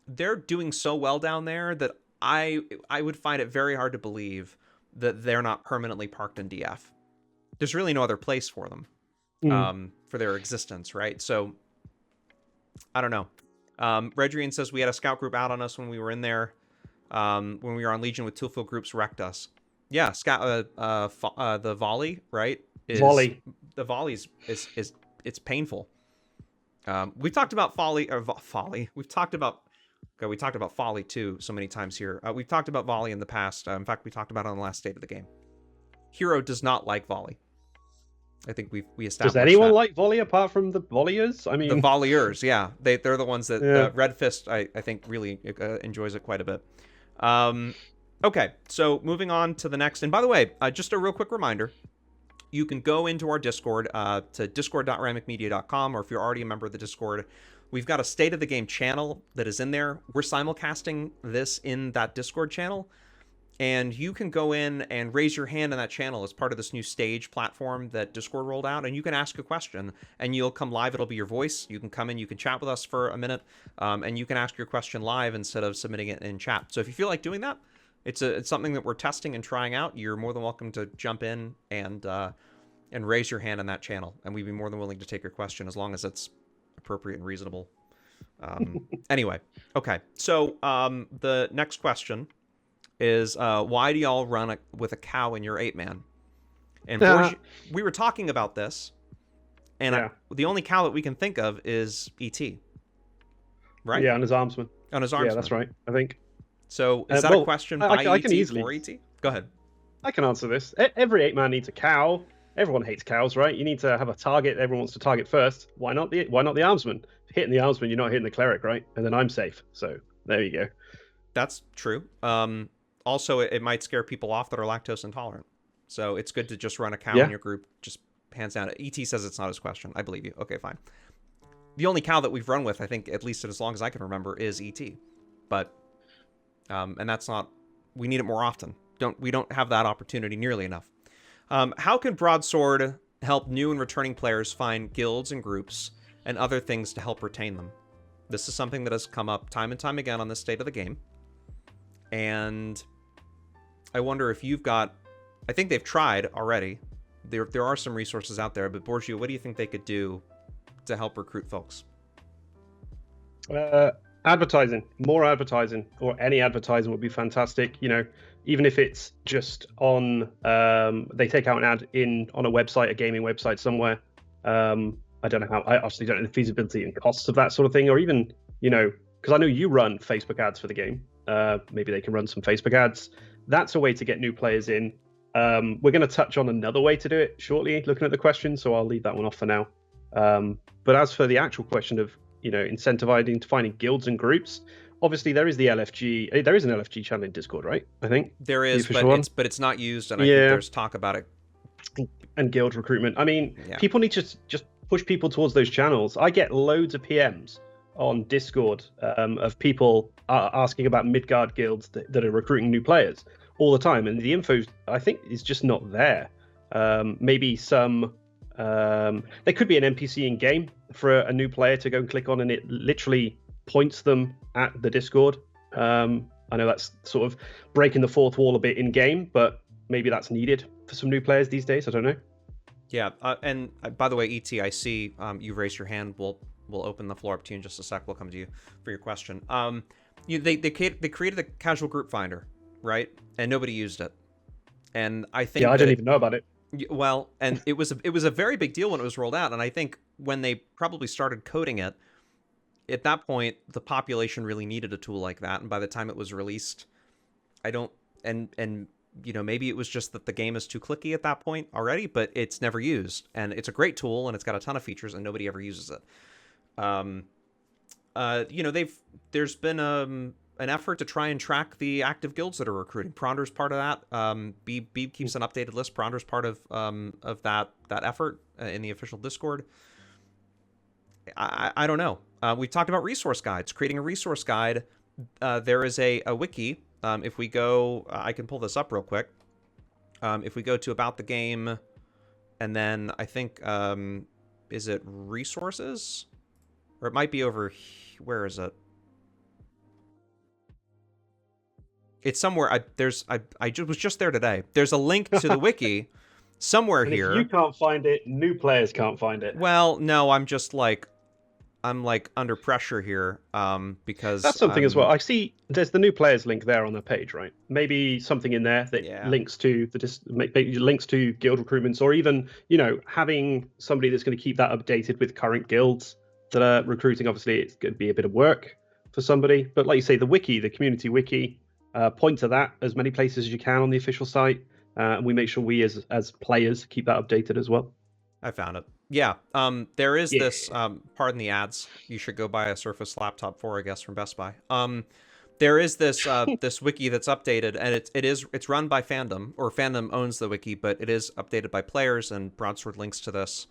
they're doing so well down there that I would find it very hard to believe that they're not permanently parked in DF. There's really no other place for them. For their existence, right? So I don't know. Redrian says we had a scout group out on us when we were in there. When we were on Legion with two-field groups wrecked us. Yeah, scout the Volley, right? Volley. The Volley's is it's painful. We've talked about Volley. We talked about Volley too so many times here. We've talked about Volley in the past. In fact, we talked about it on the last state of the game. Hero does not like Volley. I think we established. Does anyone like Volley apart from the volleyers? I mean, the volleyers, yeah, they're the ones that Red Fist I think really enjoys it quite a bit. Okay, so moving on to the next. And by the way, just a real quick reminder: you can go into our Discord to discord.ramikmedia.com, or if you're already a member of the Discord, we've got a State of the Game channel that is in there. We're simulcasting this in that Discord channel. And you can go in and raise your hand in that channel as part of this new stage platform that Discord rolled out. And you can ask a question and you'll come live. It'll be your voice. You can come in, you can chat with us for a minute, and you can ask your question live instead of submitting it in chat. So if you feel like doing that, it's something that we're testing and trying out. You're more than welcome to jump in and raise your hand in that channel. And we'd be more than willing to take your question as long as it's appropriate and reasonable. Anyway, okay. So the next question is why do y'all run with a cow in your 8-man? And we were talking about this And Yeah. the only Cal that we can think of is ET, right? Yeah, on his armsman. On his arms. Yeah, that's right. I think. So is that well, a question I- by I can ET easily- for ET? Go ahead. I can answer this. Every 8-man needs a cow. Everyone hates cows, right? You need to have a target everyone wants to target first. Why not the armsman? Hitting the armsman, you're not hitting the cleric, right? And then I'm safe. So there you go. That's true. Also, it might scare people off that are lactose intolerant. So it's good to just run a cow in your group. Just hands down. ET says it's not his question. I believe you. Okay, fine. The only cow that we've run with, I think, at least as long as I can remember, is ET. But, and that's not. We need it more often. We don't have that opportunity nearly enough. How can Broadsword help new and returning players find guilds and groups and other things to help retain them? This is something that has come up time and time again on this state of the game. And I wonder if you've got... I think they've tried already. There are some resources out there, but Borgio, what do you think they could do to help recruit folks? Advertising, more advertising, or any advertising would be fantastic. You know, even if it's just on, they take out an ad on a website, a gaming website somewhere. I don't know how. I actually don't know the feasibility and costs of that sort of thing, or even, you know, because I know you run Facebook ads for the game. Maybe they can run some Facebook ads. That's a way to get new players in. We're going to touch on another way to do it shortly, looking at the question, so I'll leave that one off for now. But as for the actual question of, you know, incentivizing to finding guilds and groups, obviously there is the LFG. There is an LFG channel in Discord, right? I think there is, but it's not used, and I think there's talk about it. And guild recruitment. I mean, people need to just push people towards those channels. I get loads of PMs on Discord of people asking about Midgard guilds that are recruiting new players all the time, and the info, I think, is just not there. Maybe some there could be an NPC in game for a new player to go and click on, and it literally points them at the Discord. I know that's sort of breaking the fourth wall a bit in game, but maybe that's needed for some new players these days. I don't know. Yeah, and by the way, ET, I see you've raised your hand. We'll open the floor up to you in just a sec. We'll come to you for your question. They created a casual group finder, right? And nobody used it. And I think I didn't even know about it. Well, and it was a very big deal when it was rolled out, and I think when they probably started coding it, at that point the population really needed a tool like that, and by the time it was released, and you know, maybe it was just that the game is too clicky at that point already, but it's never used, and it's a great tool and it's got a ton of features and nobody ever uses it. You know, there's been an effort to try and track the active guilds that are recruiting. Pronder's part of that. Beeb keeps an updated list. Pronder's part of that effort in the official Discord. I don't know. We've talked about resource guides. Creating a resource guide. There is a wiki. If we go, I can pull this up real quick. If we go to About the Game, and then I think, is it resources? Or it might be over, where is it? It's somewhere. I was just there today. There's a link to the wiki somewhere and here. If you can't find it, new players can't find it. Well, no, I'm under pressure here because that's something as well. I see there's the new players link there on the page, right? Maybe something in there that links to maybe links to guild recruitments, or even, you know, having somebody that's going to keep that updated with current guilds that are recruiting. Obviously, it's going to be a bit of work for somebody, but like you say, the wiki, the community wiki, point to that as many places as you can on the official site, and we make sure we as players keep that updated as well. I found it. Yeah, there is this, pardon the ads, you should go buy a Surface Laptop 4, I guess, from Best Buy. There is this this wiki that's updated, and it's run by Fandom, or Fandom owns the wiki, but it is updated by players, and Broadsword links to this.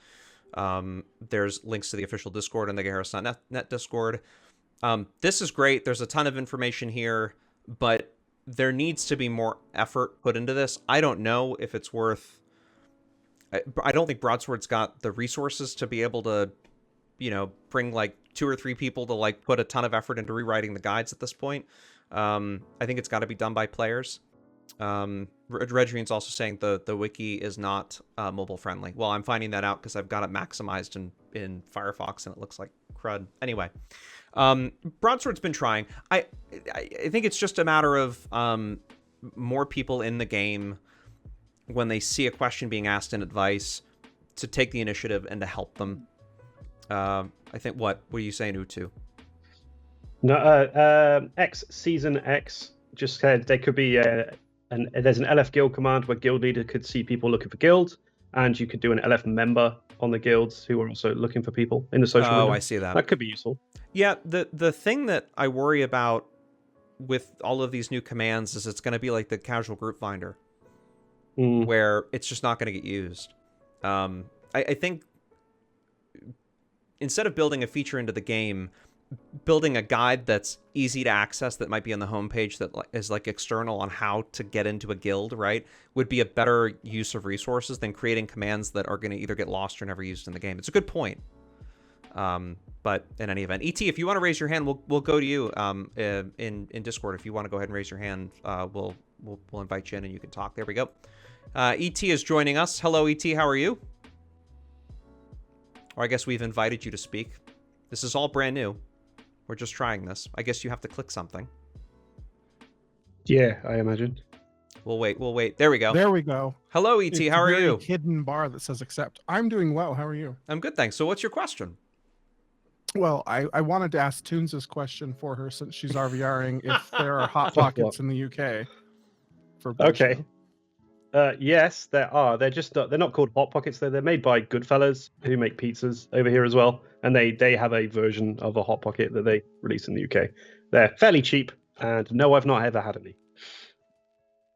There's links to the official Discord and the Garrus.net Discord. This is great. There's a ton of information here, but there needs to be more effort put into this. I don't know if it's worth... I don't think Broadsword's got the resources to be able to, you know, bring like 2 or 3 people to like put a ton of effort into rewriting the guides at this point. I think it's got to be done by players. Redrian's also saying the wiki is not mobile friendly. Well, I'm finding that out because I've got it maximized in Firefox and it looks like crud. Anyway, Broadsword's been trying. I think it's just a matter of more people in the game, when they see a question being asked in advice, to take the initiative and to help them. I think what are you saying, Utu? No, X Season X just said there could be there's an LF guild command where guild leader could see people looking for guilds, and you could do an LF member on the guilds who are also looking for people in the social window. I see that. That could be useful. Yeah, the thing that I worry about with all of these new commands is it's going to be like the casual group finder, where it's just not going to get used. I think instead of building a feature into the game, building a guide that's easy to access that might be on the homepage that is like external on how to get into a guild, right, would be a better use of resources than creating commands that are going to either get lost or never used in the game. It's a good point. But in any event, ET, if you want to raise your hand, we'll go to you in Discord. If you want to go ahead and raise your hand, we'll invite you in and you can talk. There we go. ET is joining us. Hello, ET. How are you? Or I guess we've invited you to speak. This is all brand new. We're just trying this. I guess you have to click something. Yeah, I imagine. We'll wait. There we go. There we go. Hello, ET. It's How are a very you? hidden bar that says accept. I'm doing well. How are you? I'm good, thanks. So what's your question? Well, I wanted to ask Toons this question for her since she's RVRing if there are hot pockets in the UK. For Okay. Yes, there are. They're just they're not called hot pockets. They're made by Goodfellas, who make pizzas over here as well, and they have a version of a hot pocket that they release in the UK. They're fairly cheap, and no, I've not ever had any.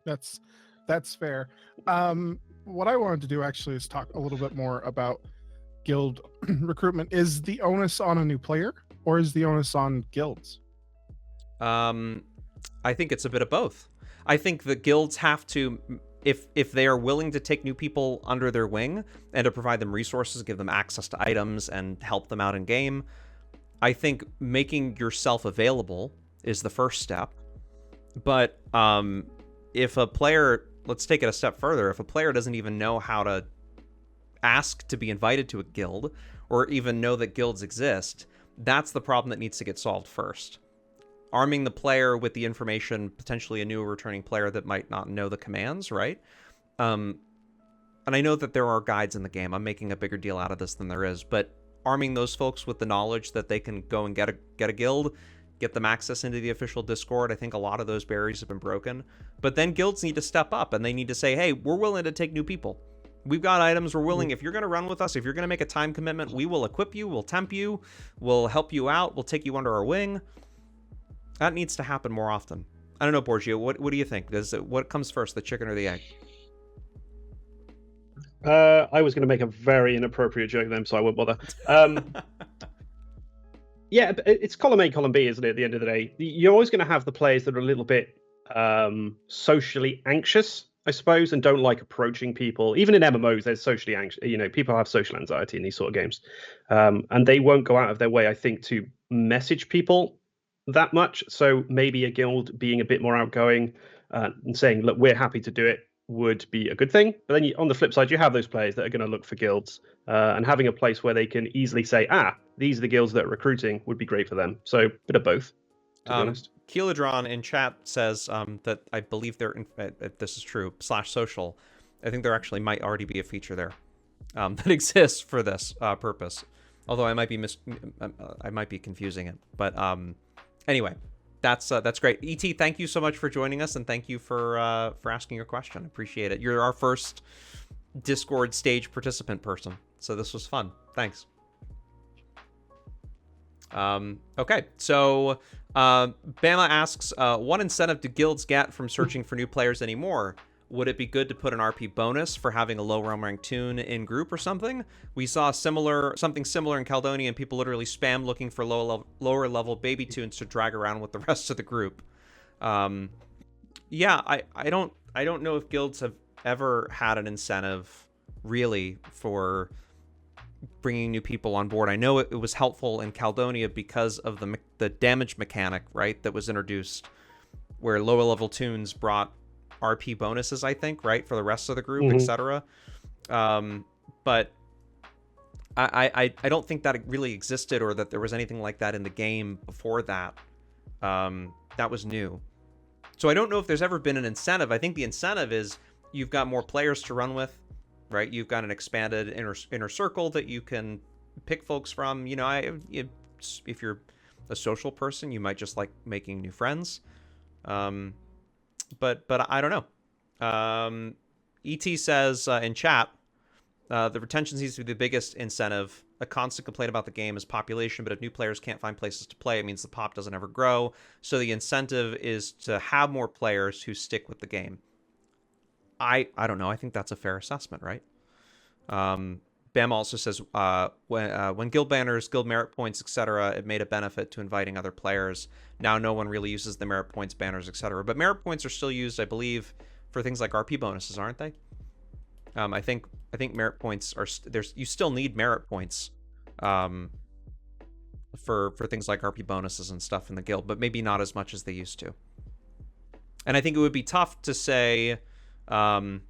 That's fair. What I wanted to do actually is talk a little bit more about guild recruitment. Is the onus on a new player, or is the onus on guilds? I think it's a bit of both. I think the guilds have to, if they are willing to take new people under their wing and to provide them resources, give them access to items and help them out in game, I think making yourself available is the first step. But if a player, let's take it a step further, if a player doesn't even know how to ask to be invited to a guild or even know that guilds exist, that's the problem that needs to get solved first. Arming the player with the information, potentially a new returning player that might not know the commands, right? And I know that there are guides in the game. I'm making a bigger deal out of this than there is, but arming those folks with the knowledge that they can go and get a guild, get them access into the official Discord. I think a lot of those barriers have been broken. But then guilds need to step up and they need to say, hey, we're willing to take new people. We've got items, we're willing, if you're going to run with us, if you're going to make a time commitment, we will equip you, we'll temp you, we'll help you out, we'll take you under our wing. That needs to happen more often. I don't know, Borgio, what do you think? What comes first, the chicken or the egg? I was going to make a very inappropriate joke then, so I won't bother. Yeah, it's column A, column B, isn't it, at the end of the day? You're always going to have the players that are a little bit socially anxious, I suppose, and don't like approaching people. Even in MMOs, there's socially anxious. People have social anxiety in these sort of games. And they won't go out of their way, I think, to message people that much. So maybe a guild being a bit more outgoing and saying, look, we're happy to do it would be a good thing. But then on the flip side, you have those players that are going to look for guilds and having a place where they can easily say, these are the guilds that are recruiting would be great for them. So a bit of both, to be honest. Keeladron in chat says that I believe they're, if this is true, /social. I think there actually might already be a feature there that exists for this purpose. Although I might be confusing it. But anyway, that's great. ET, thank you so much for joining us, and thank you for asking your question. Appreciate it. You're our first Discord stage participant person, so this was fun. Thanks. Okay, so Bama asks, what incentive do guilds get from searching for new players anymore? Would it be good to put an RP bonus for having a low realm rank tune in group or something? We saw something similar in Caledonia, and people literally spam looking for lower level baby tunes to drag around with the rest of the group. Yeah, I don't know if guilds have ever had an incentive really for bringing new people on board. I know it was helpful in Caledonia because of the damage mechanic, right, that was introduced, where lower level tunes brought RP bonuses, I think, right, for the rest of the group, etc. But I don't think that it really existed, or that there was anything like that in the game before that. That was new. So I don't know if there's ever been an incentive. I think the incentive is you've got more players to run with. right? You've got an expanded inner circle that you can pick folks from. You know, if you're a social person, you might just like making new friends. But I don't know. ET says in chat, the retention seems to be the biggest incentive. A constant complaint about the game is population, but if new players can't find places to play, it means the pop doesn't ever grow. So the incentive is to have more players who stick with the game. I don't know. I think that's a fair assessment, right? Bam also says when guild banners, guild merit points, etc., it made a benefit to inviting other players. Now no one really uses the merit points, banners, etc. But merit points are still used, I believe, for things like RP bonuses, aren't they? I think merit points are you still need merit points for things like RP bonuses and stuff in the guild, but maybe not as much as they used to. And I think it would be tough to say, you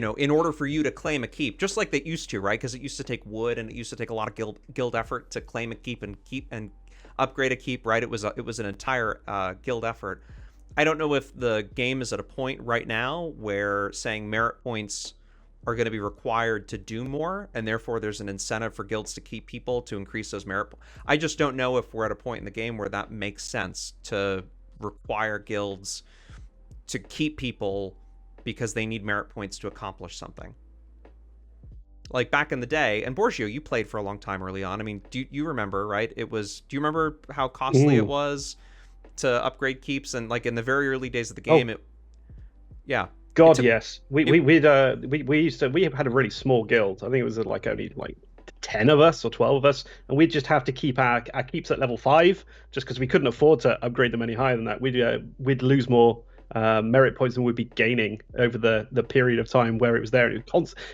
know, in order for you to claim a keep, just like they used to, right? Because it used to take wood and it used to take a lot of guild effort to claim a keep and upgrade a keep, right? It was an entire guild effort. I don't know if the game is at a point right now where saying merit points are going to be required to do more, and therefore there's an incentive for guilds to keep people to increase those merit points. I just don't know if we're at a point in the game where that makes sense to require guilds to keep people because they need merit points to accomplish something. Like back in the day, and Borgio, you played for a long time early on. I mean, do you remember, right? Do you remember how costly it was to upgrade keeps? And like in the very early days of the game, yes. We had a really small guild. I think it was like only like 10 of us or 12 of us, and we'd just have to keep our keeps at level 5 just because we couldn't afford to upgrade them any higher than that. We'd lose more merit points than we'd be gaining over the period of time where it was there.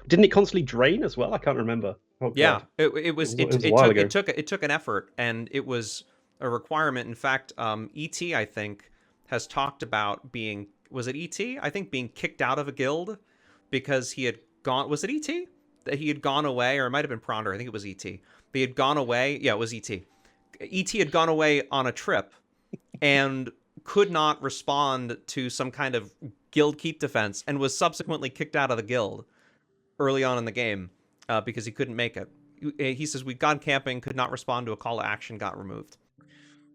Didn't it constantly drain as well? I can't remember. Oh, yeah, God. it took an effort, and it was a requirement. In fact, ET, I think, has talked about being, was it ET? I think being kicked out of a guild because he had gone, was it ET? That he had gone away, or it might have been Pronder, I think it was ET. But he had gone away, yeah, it was ET. ET had gone away on a trip and could not respond to some kind of guild keep defense and was subsequently kicked out of the guild early on in the game because he couldn't make it. He says, we'd gone camping, could not respond to a call to action, got removed.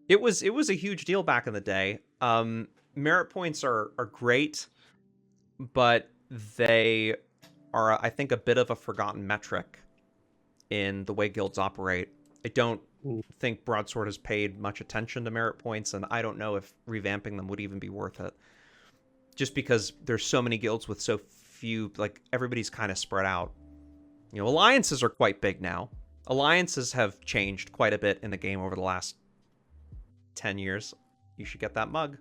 It was a huge deal back in the day. Merit points are great, but they are, I think, a bit of a forgotten metric in the way guilds operate. I don't think Broadsword has paid much attention to merit points, and I don't know if revamping them would even be worth it. Just because there's so many guilds with so few, like, everybody's kind of spread out. You know, alliances are quite big now. Alliances have changed quite a bit in the game over the last 10 years. You should get that mug.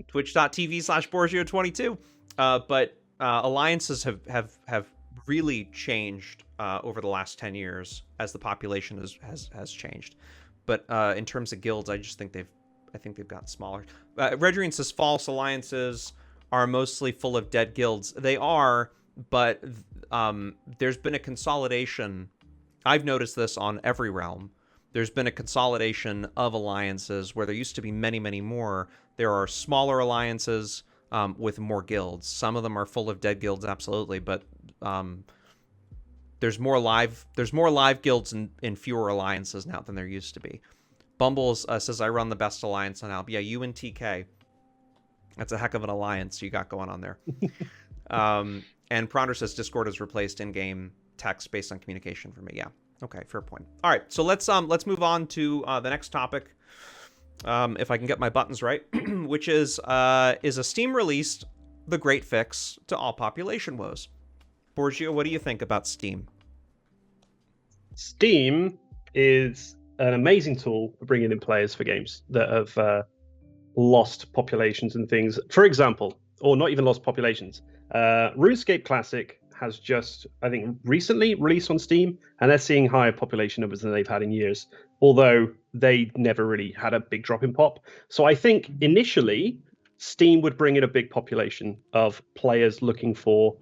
Twitch.tv/Borgio22. But alliances have really changed over the last 10 years as the population has changed. But in terms of guilds, I think they've gotten smaller. Redrine says false alliances are mostly full of dead guilds. They are, but there's been a consolidation. I've noticed this on every realm. There's been a consolidation of alliances where there used to be many, many more. There are smaller alliances with more guilds. Some of them are full of dead guilds, absolutely, but there's more live guilds and fewer alliances now than there used to be. Bumbles says, I run the best alliance on Alp. Yeah, you and TK. That's a heck of an alliance you got going on there. And Pronder says Discord has replaced in-game text based on communication for me. Yeah. Okay, fair point. All right, so let's move on to the next topic, if I can get my buttons right, which is a Steam released the great fix to all population woes. Borgio, what do you think about Steam? Steam is an amazing tool for bringing in players for games that have lost populations and things. For example, or not even lost populations. RuneScape Classic has just, I think, recently released on Steam, and they're seeing higher population numbers than they've had in years, although they never really had a big drop in pop. So I think initially Steam would bring in a big population of players looking for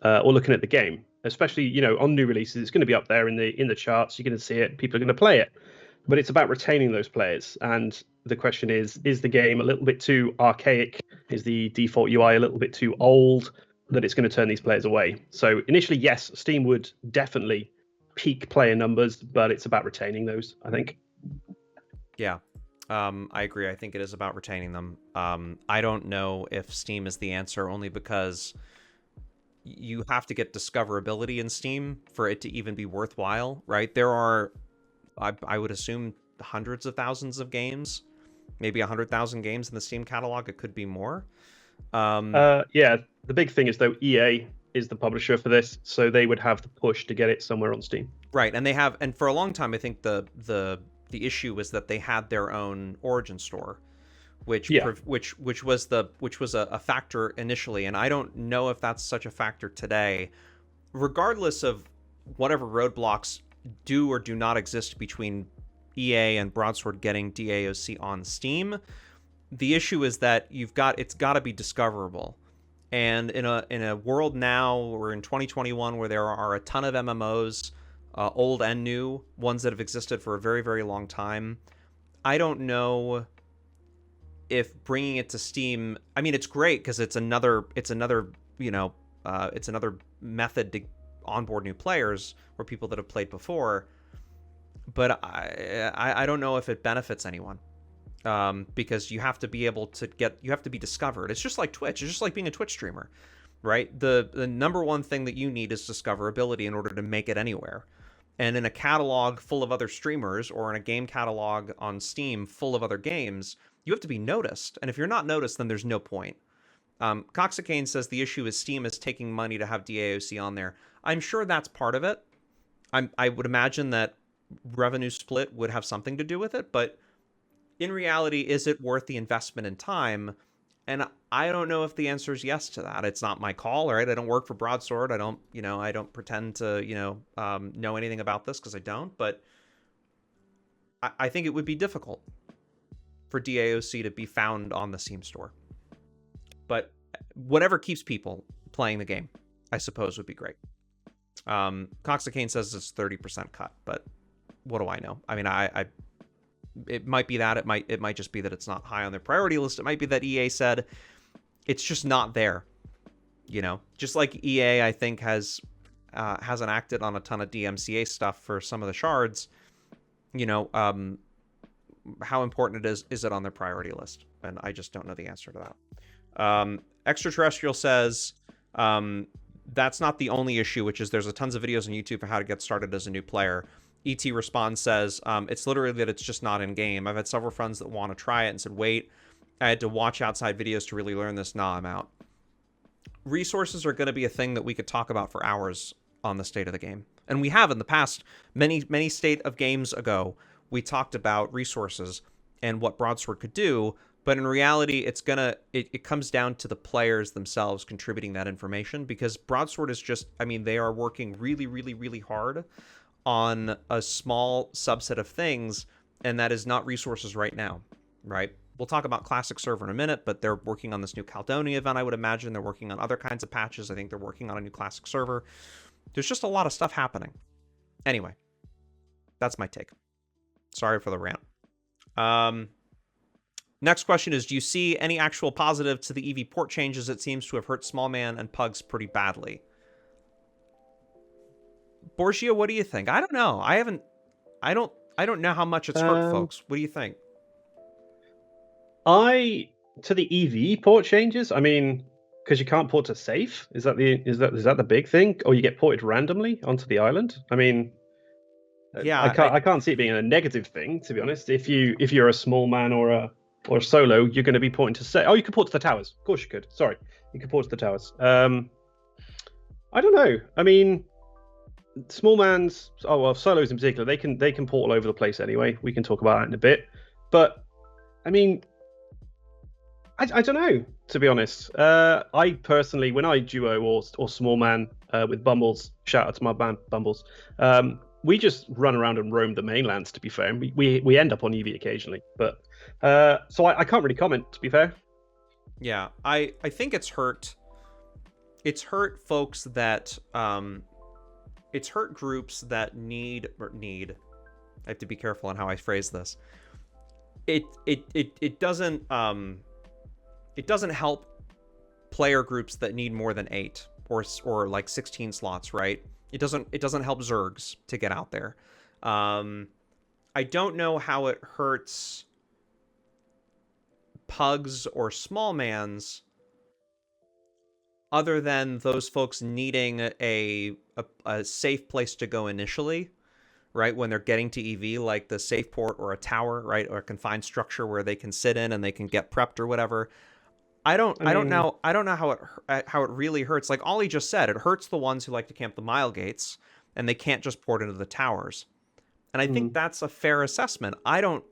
or looking at the game, especially, you know, on new releases. It's going to be up there in the charts. You're going to see it. People are going to play it, but it's about retaining those players. And the question is the game a little bit too archaic? Is the default UI a little bit too old? that it's going to turn these players away. So initially, yes, Steam would definitely peak player numbers, but it's about retaining those, I think. Yeah, I agree. I think it is about retaining them. I don't know if Steam is the answer, only because you have to get discoverability in Steam for it to even be worthwhile, right? There are, I would assume, hundreds of thousands of games, maybe 100,000 games in the Steam catalog. It could be more. Yeah, the big thing is, though, EA is the publisher for this, so they would have the push to get it somewhere on Steam. Right, and they have, and for a long time, I think the issue was that they had their own Origin store, which was a factor initially, and I don't know if that's such a factor today. Regardless of whatever roadblocks do or do not exist between EA and Broadsword getting DAoC on Steam, the issue is that it's got to be discoverable. And in a world now, we're in 2021, where there are a ton of MMOs, old and new, ones that have existed for a very, very long time. I don't know if bringing it to Steam, I mean, it's great because it's another method to onboard new players or people that have played before. But I don't know if it benefits anyone. Because you have to be able to you have to be discovered. It's just like Twitch. It's just like being a Twitch streamer, right? The number one thing that you need is discoverability in order to make it anywhere. And in a catalog full of other streamers, or in a game catalog on Steam full of other games, you have to be noticed. And if you're not noticed, then there's no point. Coxicane says the issue is Steam is taking money to have DAoC on there. I'm sure that's part of it. I would imagine that revenue split would have something to do with it, but in reality, is it worth the investment in time? And I don't know if the answer is yes to that. It's not my call, right? I don't work for Broadsword. I don't pretend to, know anything about this, because I don't. But I think it would be difficult for DAoC to be found on the Steam store. But whatever keeps people playing the game, I suppose, would be great. Coxicane says it's 30% cut, but what do I know? I mean, it might be that, it might just be that it's not high on their priority list. It might be that EA said it's just not there. Just like EA, I think, hasn't acted on a ton of DMCA stuff for some of the shards. How important is it on their priority list? And I just don't know the answer to that. Extraterrestrial says that's not the only issue, which is there's tons of videos on YouTube for how to get started as a new player. ET Responds says, it's literally that it's just not in game. I've had several friends that want to try it and said, wait, I had to watch outside videos to really learn this. Nah, I'm out. Resources are going to be a thing that we could talk about for hours on the state of the game. And we have in the past, many state of games ago, we talked about resources and what Broadsword could do. But in reality, it comes down to the players themselves contributing that information, because Broadsword is just, they are working really, really, really hard on a small subset of things, and that is not resources right now, right? We'll talk about Classic Server in a minute, but they're working on this new Caledonia event, I would imagine. They're working on other kinds of patches. I think they're working on a new Classic Server. There's just a lot of stuff happening. Anyway, that's my take. Sorry for the rant. Next question is, do you see any actual positive to the EV port changes? It seems to have hurt Small Man and Pugs pretty badly. Borgio, what do you think? I don't know. I don't know how much it's hurt folks. What do you think? To the EV port changes, because you can't port to safe. Is that the big thing? Or you get ported randomly onto the island? Yeah, I can't see it being a negative thing, to be honest. If you're a small man or a solo, you're going to be porting to safe. Oh, you could port to the towers. Of course you could. Sorry, you could port to the towers. I don't know. Small mans, solos in particular, they can port all over the place anyway. We can talk about that in a bit. But I don't know, to be honest. I personally, when I duo or small man with Bumbles, shout out to my band Bumbles, we just run around and roam the mainlands, to be fair. And we end up on EV occasionally. But so I can't really comment, to be fair. Yeah, I think it's hurt. It's hurt folks that it's hurt groups that need. I have to be careful on how I phrase this. It doesn't help player groups that need more than 8 or like 16 slots, right? It doesn't help Zergs to get out there. I don't know how it hurts pugs or small mans, other than those folks needing a safe place to go initially, right? When they're getting to EV, like the safe port or a tower, right? Or a confined structure where they can sit in and they can get prepped or whatever. I don't know how it really hurts. Like Ollie just said, it hurts the ones who like to camp the mile gates and they can't just port into the towers. And I think that's a fair assessment. I don't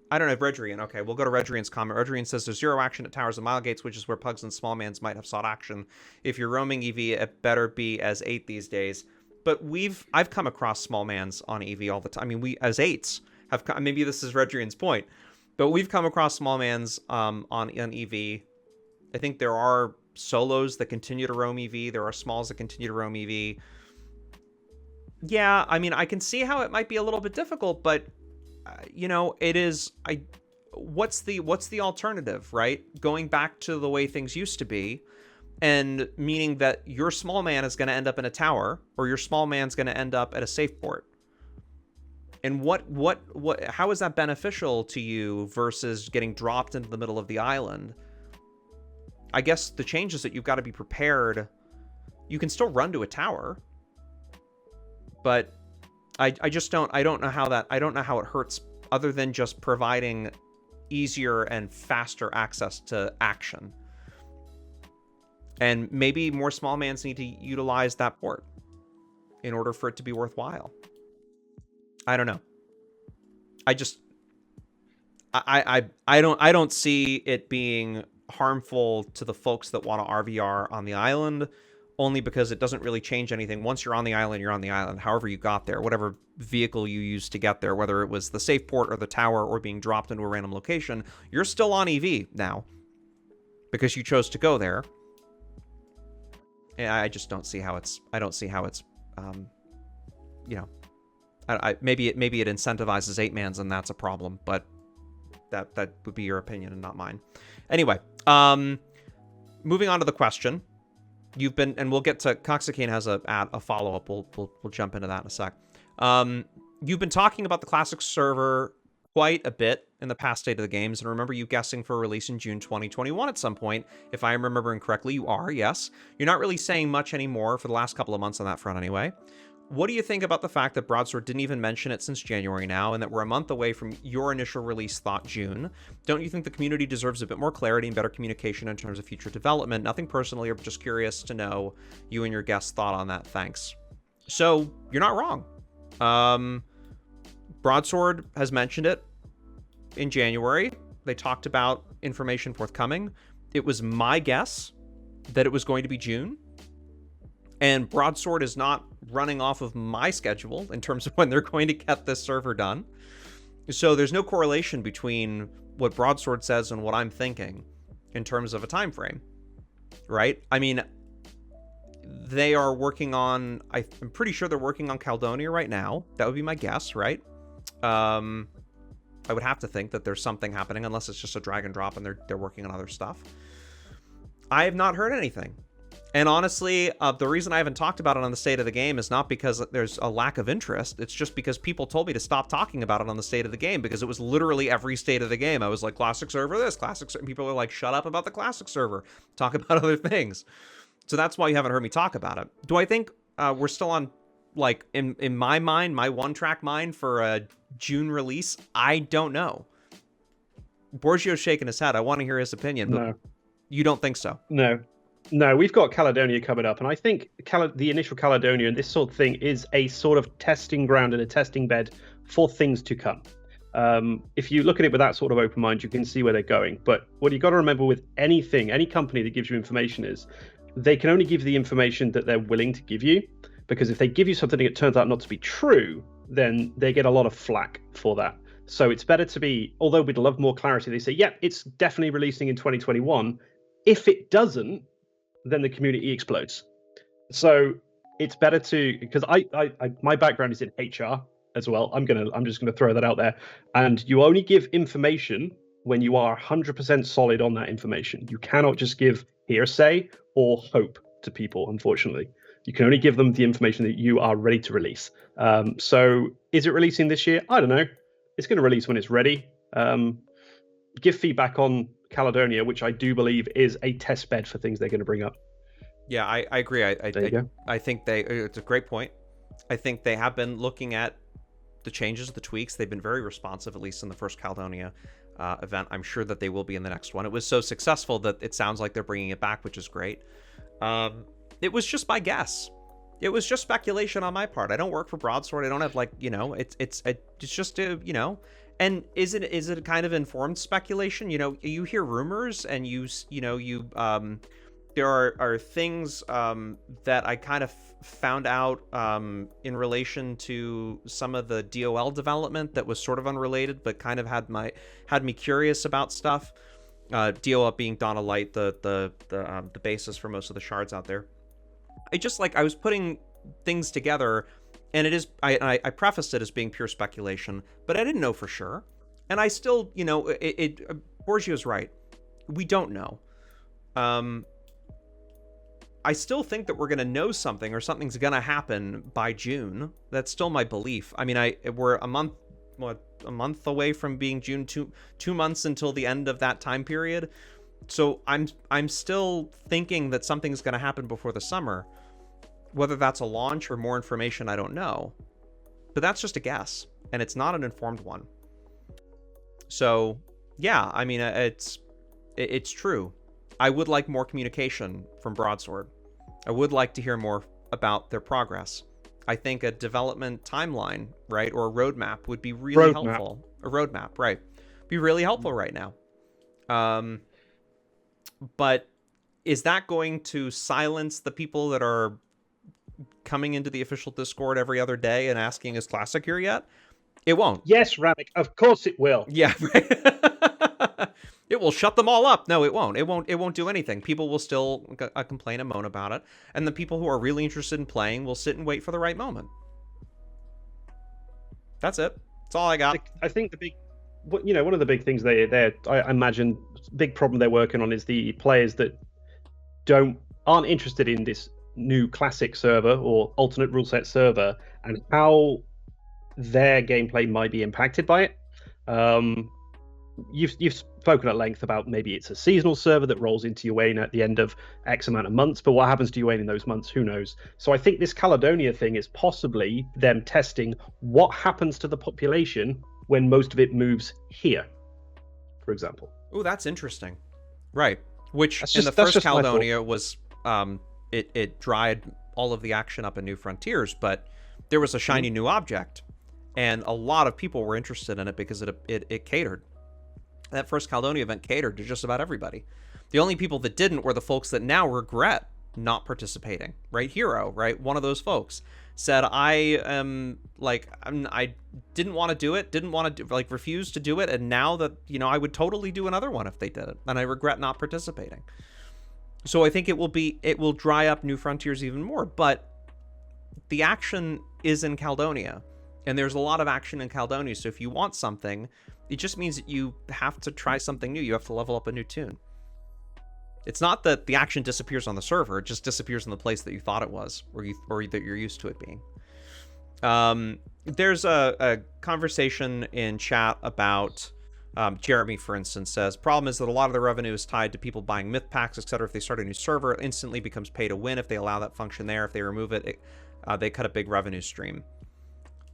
know if Redrian. Okay, we'll go to Redrian's comment. Redrian says there's 0 action at towers and mile gates, which is where pugs and small mans might have sought action. If you're roaming EV, it better be as 8 these days. But I've come across small mans on EV all the time. I mean, we as 8s have maybe this is Redrian's point, but we've come across small mans on EV. I think there are solos that continue to roam EV. There are smalls that continue to roam EV. Yeah, I mean, I can see how it might be a little bit difficult, but it is. What's the alternative, right? Going back to the way things used to be, and meaning that your small man is going to end up in a tower, or your small man's going to end up at a safe port. And how is that beneficial to you versus getting dropped into the middle of the island? I guess the change is that you've got to be prepared. You can still run to a tower, but I don't know how it hurts other than just providing easier and faster access to action. And maybe more small mans need to utilize that port in order for it to be worthwhile. I don't know. I don't see it being harmful to the folks that want to RVR on the island, only because it doesn't really change anything. Once you're on the island, you're on the island. However you got there, whatever vehicle you used to get there, whether it was the safe port or the tower or being dropped into a random location, you're still on EV now because you chose to go there. And I just don't see how it's. I don't see how it's. Maybe it incentivizes 8-mans and that's a problem, but that would be your opinion and not mine. Anyway, moving on to the question. You've been, and we'll get to Coxicane has a follow-up. We'll jump into that in a sec. You've been talking about the Classic server quite a bit in the past State of the Games, and remember you guessing for a release in June 2021 at some point. If I am remembering correctly, you are, yes. You're not really saying much anymore for the last couple of months on that front anyway. What do you think about the fact that Broadsword didn't even mention it since January now, and that we're a month away from your initial release thought June? Don't you think the community deserves a bit more clarity and better communication in terms of future development? Nothing personally, but just curious to know you and your guest's thought on that. Thanks. So, you're not wrong. Broadsword has mentioned it in January. They talked about information forthcoming. It was my guess that it was going to be June. And Broadsword is not running off of my schedule in terms of when they're going to get this server done. So there's no correlation between what Broadsword says and what I'm thinking in terms of a time frame, right? I mean, they are working on, I'm pretty sure they're working on Caledonia right now. That would be my guess, right? I would have to think that there's something happening, unless it's just a drag and drop and they're working on other stuff. I have not heard anything. And honestly, the reason I haven't talked about it on the State of the Game is not because there's a lack of interest. It's just because people told me to stop talking about it on the State of the Game, because it was literally every State of the Game. I was like, Classic server this, Classic server. People are like, shut up about the Classic server. Talk about other things. So that's why you haven't heard me talk about it. Do I think we're still on, like, in my mind, my one-track mind for a June release? I don't know. Borgio's shaking his head. I want to hear his opinion, but No. You don't think so? No, we've got Caledonia coming up, and I think the initial Caledonia and this sort of thing is a sort of testing ground and a testing bed for things to come. If you look at it with that sort of open mind, you can see where they're going. But what you got to remember with any company that gives you information is they can only give the information that they're willing to give you, because if they give you something that turns out not to be true, then they get a lot of flack for that. So it's better to be, although we'd love more clarity, they say, yeah, it's definitely releasing in 2021. If it doesn't, then the community explodes. So it's better to, because my background is in HR as well. I'm just gonna throw that out there. And you only give information when you are 100% solid on that information. You cannot just give hearsay or hope to people, unfortunately. You can only give them the information that you are ready to release. So is it releasing this year? I don't know. It's going to release when it's ready. Give feedback on Caledonia, which I do believe is a test bed for things they're going to bring up. Yeah, I agree. There you go. I think it's a great point. I think they have been looking at the changes, the tweaks. They've been very responsive, at least in the first Caledonia event. I'm sure that they will be in the next one. It was so successful that it sounds like they're bringing it back, which is great. It was just my guess. It was just speculation on my part. I don't work for Broadsword. I don't have it's just And is it a kind of informed speculation? You hear rumors, and there are things that I kind of found out in relation to some of the DOL development that was sort of unrelated, but kind of had me curious about stuff. DOL being Donna Light, the basis for most of the shards out there. I was putting things together, and it is I prefaced it as being pure speculation, but I didn't know for sure, and I still Borgio's right. We don't know. I still think that we're going to know something, or something's going to happen by June. That's still my belief. I mean, we're a month away from being June, 2 months until the end of that time period. So I'm still thinking that something's going to happen before the summer. Whether that's a launch or more information, I don't know. But that's just a guess, and it's not an informed one. So, yeah, I mean, it's true. I would like more communication from Broadsword. I would like to hear more about their progress. I think a development timeline, right, or a roadmap would be really helpful. A roadmap, right. Be really helpful right now. But is that going to silence the people that are coming into the official Discord every other day and asking, is Classic here yet? It won't. Yes, Ramik, of course it will. Yeah, right. It will shut them all up. No, it won't. It won't do anything. People will still complain and moan about it, and the people who are really interested in playing will sit and wait for the right moment. That's it. That's all I got. I think one of the big things I imagine, big problem they're working on is the players that aren't interested in this new classic server or alternate rule set server, and how their gameplay might be impacted by it. You've spoken at length about maybe it's a seasonal server that rolls into UAIN at the end of X amount of months, but what happens to UAIN in those months, who knows? So I think this Caledonia thing is possibly them testing what happens to the population when most of it moves here, for example. Oh, that's interesting. Right. Which That's in the just- that's first just my Caledonia was it dried all of the action up in New Frontiers, but there was a shiny new object, and a lot of people were interested in it because it catered. That first Caledonia event catered to just about everybody. The only people that didn't were the folks that now regret not participating. Right? Hero, right? One of those folks said, I didn't want to do it, refused to do it, and now that, I would totally do another one if they did it, and I regret not participating. So I think it will dry up New Frontiers even more, but the action is in Caledonia, and there's a lot of action in Caledonia, so if you want something, it just means that you have to try something new. You have to level up a new tune. It's not that the action disappears on the server, it just disappears in the place that you thought it was, or that you're used to it being. There's a conversation in chat about Jeremy, for instance, says, problem is that a lot of the revenue is tied to people buying myth packs, etc. If they start a new server, it instantly becomes pay to win if they allow that function there. If they remove it, they cut a big revenue stream.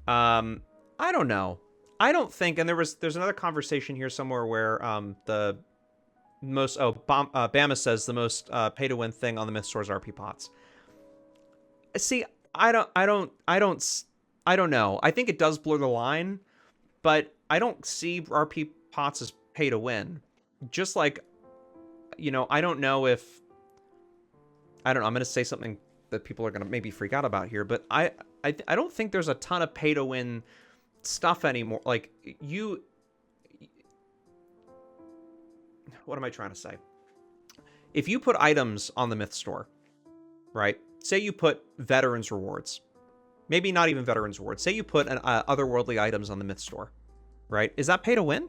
I don't know. I don't think, and there's another conversation here somewhere where Bama says the most pay to win thing on the myth stores RP pots. See, I don't know. I think it does blur the line, but I don't see RP pots as pay to win. Just like, I don't know if I'm going to say something that people are going to maybe freak out about here, but I don't think there's a ton of pay to win stuff anymore. Like, what am I trying to say? If you put items on the myth store, right? Say you put veterans rewards, maybe not even veterans rewards. Say you put otherworldly items on the myth store, right? Is that pay to win?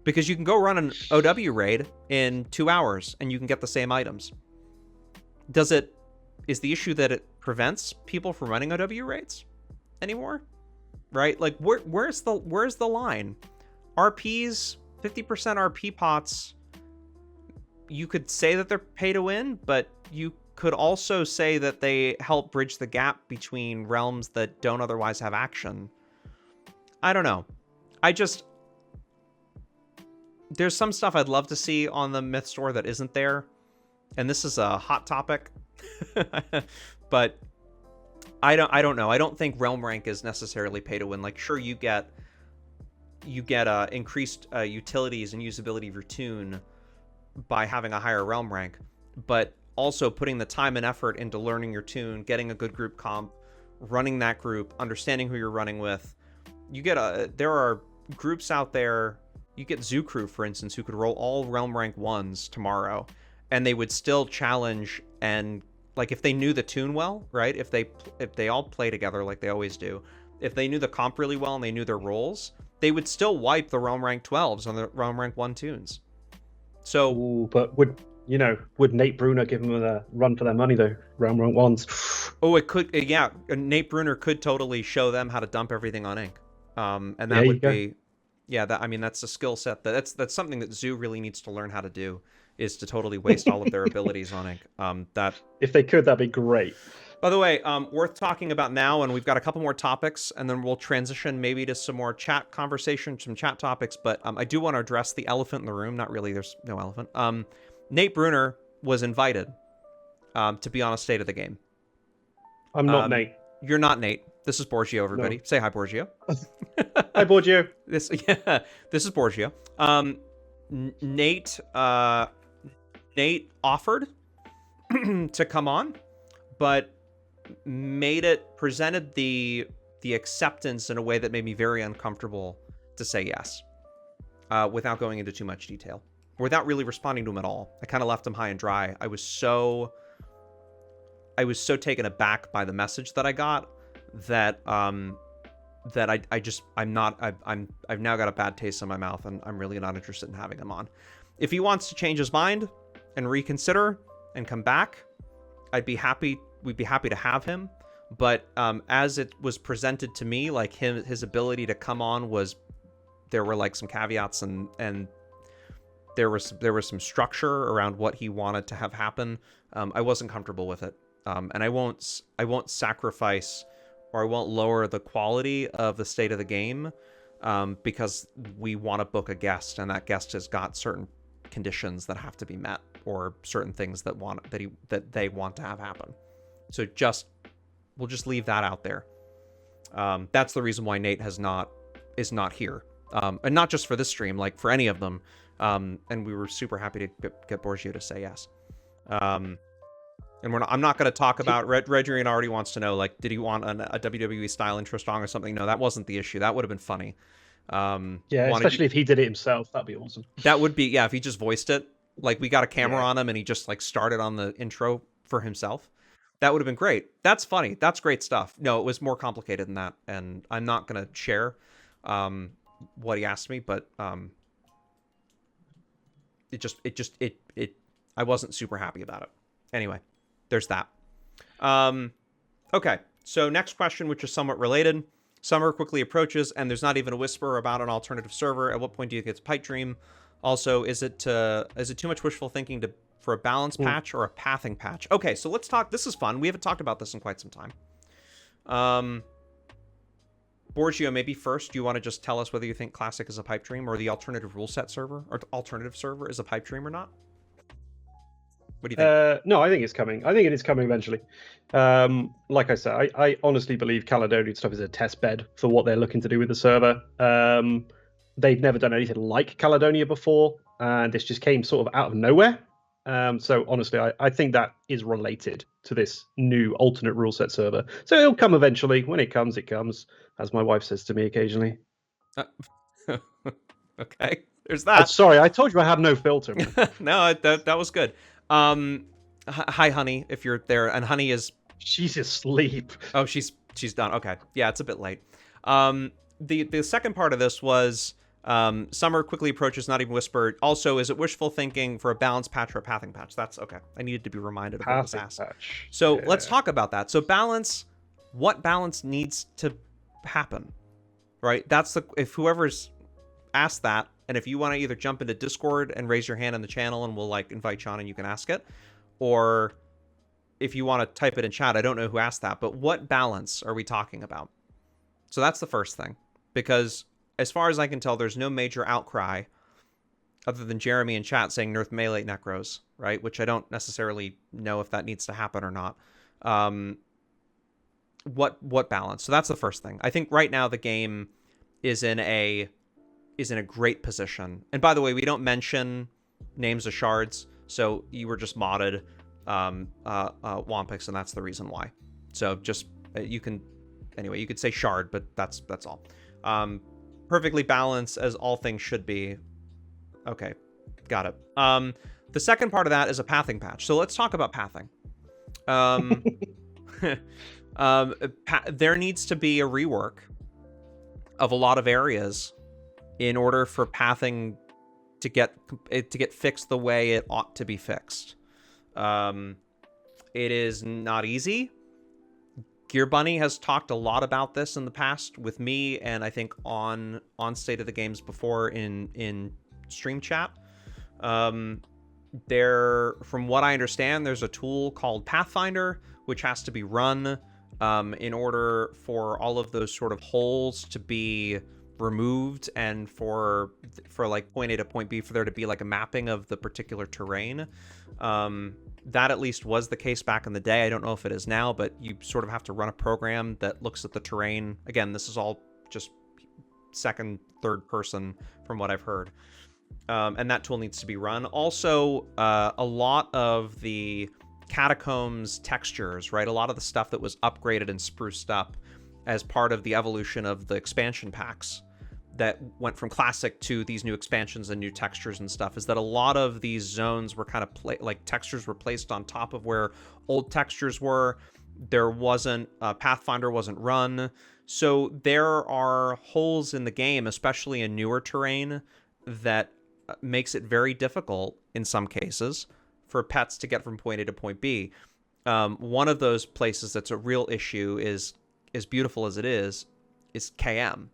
because you can go run an OW raid in 2 hours and you can get the same items. Is the issue that it prevents people from running OW raids anymore? Right? Like, where's the line? RPs, 50% RP pots, you could say that they're pay to win, but you could also say that they help bridge the gap between realms that don't otherwise have action. I don't know. There's some stuff I'd love to see on the Myth Store that isn't there, and this is a hot topic. But I don't know. I don't think realm rank is necessarily pay to win. Like, sure, you get increased utilities and usability of your toon by having a higher realm rank, but also putting the time and effort into learning your toon, getting a good group comp, running that group, understanding who you're running with. There are groups out there. You get Zoo Crew, for instance, who could roll all realm rank 1s tomorrow, and they would still challenge. And like, if they knew the toon well, right? If they all play together like they always do, if they knew the comp really well and they knew their roles, they would still wipe the realm rank 12s on the realm rank 1 toons. So, ooh, but would Nate Bruner give them a run for their money though? Realm rank 1s. Oh, it could. Yeah, Nate Bruner could totally show them how to dump everything on Ink, and that would be. Yeah, that's a skill set that's something that Zoo really needs to learn how to do, is to totally waste all of their abilities on Ink. That if they could, that'd be great. By the way, worth talking about now, and we've got a couple more topics, and then we'll transition maybe to some more chat conversation, some chat topics. But I do want to address the elephant in the room. Not really. There's no elephant. Nate Bruner was invited to be on a State of the Game. I'm not Nate. You're not Nate. This is Borgio, everybody. No. Say hi, Borgio. Hi, Borgio. This is Borgio. Nate offered to come on, but presented the acceptance in a way that made me very uncomfortable to say yes, without going into too much detail, without really responding to him at all. I kind of left him high and dry. I was so taken aback by the message that I got that I've now got a bad taste in my mouth, and I'm really not interested in having him on. If he wants to change his mind and reconsider and come back, we'd be happy to have him. But as it was presented to me, like his ability to come on there were like some caveats, and there was some structure around what he wanted to have happen. I wasn't comfortable with it, and I won't sacrifice, or I won't lower the quality of the State of the Game because we want to book a guest, and that guest has got certain conditions that have to be met, or certain things that they want to have happen. So we'll just leave that out there. That's the reason why Nate is not here, and not just for this stream, like for any of them. And we were super happy to get Borgio to say yes. And I'm not going to talk about Redrian already wants to know, like, did he want a WWE style intro song or something? No, that wasn't the issue. That would have been funny. Especially if he did it himself, that'd be awesome. That would be, if he just voiced it, like we got a camera on him and he just like started on the intro for himself. That would have been great. That's funny. That's great stuff. No, it was more complicated than that, and I'm not going to share what he asked me, but I wasn't super happy about it. Anyway, there's that. Okay, so next question, which is somewhat related. Summer quickly approaches, and there's not even a whisper about an alternative server. At what point do you think it's a pipe dream? Also, is it too much wishful thinking for a balance patch or a pathing patch? Okay, so let's talk. This is fun. We haven't talked about this in quite some time. Borgio, maybe first, do you want to just tell us whether you think Classic is a pipe dream, or the alternative rule set server or alternative server is a pipe dream or not? What do you think? No, I think it's coming. I think it is coming eventually. Like I said, I honestly believe Caledonia stuff is a test bed for what they're looking to do with the server. They've never done anything like Caledonia before, and this just came sort of out of nowhere. So honestly, I think that is related to this new alternate rule set server. So it'll come eventually. When it comes, as my wife says to me occasionally. Okay, there's that. Sorry, I told you I have no filter. No, that was good. Hi, Honey, if you're there. And Honey is... She's asleep. Oh, she's done. Okay. Yeah, it's a bit late. The second part of this was Summer quickly approaches, not even whispered. Also, is it wishful thinking for a balance patch or a pathing patch? That's okay. I needed to be reminded of what was asked. Patch. So Yeah. let's talk about that. So balance, what balance needs to happen, right? That's if whoever's asked that, and if you want to either jump into Discord and raise your hand in the channel and we'll like invite you on and you can ask it, or if you want to type it in chat. I don't know who asked that, but what balance are we talking about? So that's the first thing, because as far as I can tell, there's no major outcry other than Jeremy in chat saying nerf melee necros, right? Which I don't necessarily know if that needs to happen or not. What balance? So that's the first thing. I think right now the game is in a great position. And by the way, we don't mention names of shards, so you were just modded Wampix, and that's the reason why. So just you can you could say shard, but that's all. Perfectly balanced as all things should be. Okay, got it. The second part of that is a pathing patch. So let's talk about pathing. There needs to be a rework of a lot of areas in order for pathing to get fixed the way it ought to be fixed. It is not easy. Gear Bunny has talked a lot about this in the past with me, and I think on State of the Games before in stream chat. From what I understand, there's a tool called Pathfinder, which has to be run in order for all of those sort of holes to be removed, and for like point A to point B, for there to be like a mapping of the particular terrain. That at least was the case back in the day. I don't know if it is now, but you sort of have to run a program that looks at the terrain. Again, this is all just second, third person from what I've heard. And that tool needs to be run. Also, a lot of the catacombs textures, right? A lot of the stuff that was upgraded and spruced up as part of the evolution of the expansion packs that went from classic to these new expansions and new textures and stuff, is that a lot of these zones were kind of textures were placed on top of where old textures were. There wasn't Pathfinder wasn't run, so there are holes in the game, especially in newer terrain, that makes it very difficult in some cases for pets to get from point A to point B. One of those places that's a real issue is, as beautiful as it is KM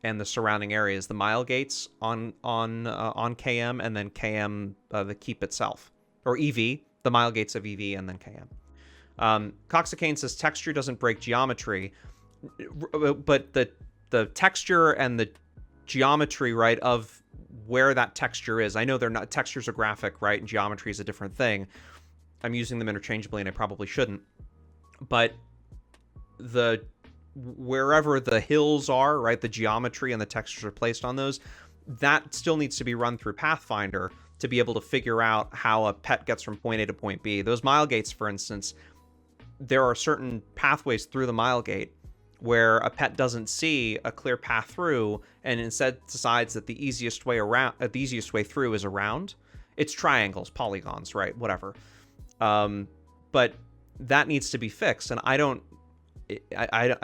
and the surrounding areas, the mile gates on KM, and then KM, the keep itself, or EV, the mile gates of EV, and then KM. Coxicane says texture doesn't break geometry, but the texture and the geometry, right, of where that texture is. I know they're not, textures are graphic, right, and geometry is a different thing. I'm using them interchangeably, and I probably shouldn't. But wherever the hills are, right, the geometry and the textures are placed on those, that still needs to be run through Pathfinder to be able to figure out how a pet gets from point A to point B. Those mile gates, for instance, there are certain pathways through the mile gate where a pet doesn't see a clear path through and instead decides that the easiest way through is around. It's triangles, polygons, right, whatever. But that needs to be fixed, and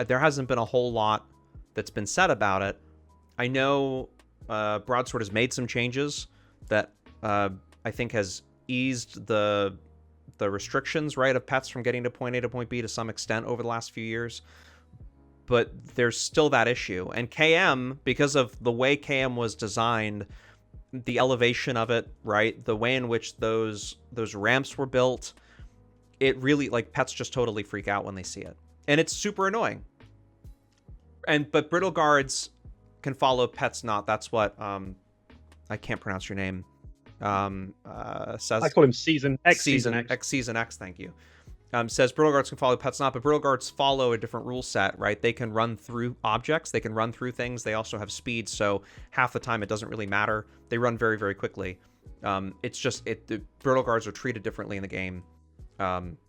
there hasn't been a whole lot that's been said about it. I know Broadsword has made some changes that I think has eased the restrictions, right, of pets from getting to point A to point B to some extent over the last few years. But there's still that issue. And KM, because of the way KM was designed, the elevation of it, right, the way in which those ramps were built, it really, like, pets just totally freak out when they see it. And it's super annoying. But Brittle Guards can follow, pets not. That's what I can't pronounce your name. Says I call him Season X. Season X, thank you. Says Brittle Guards can follow, pets not, but Brittle Guards follow a different rule set, right? They can run through objects, they can run through things, they also have speed, so half the time it doesn't really matter. They run very, very quickly. It's just the Brittle Guards are treated differently in the game.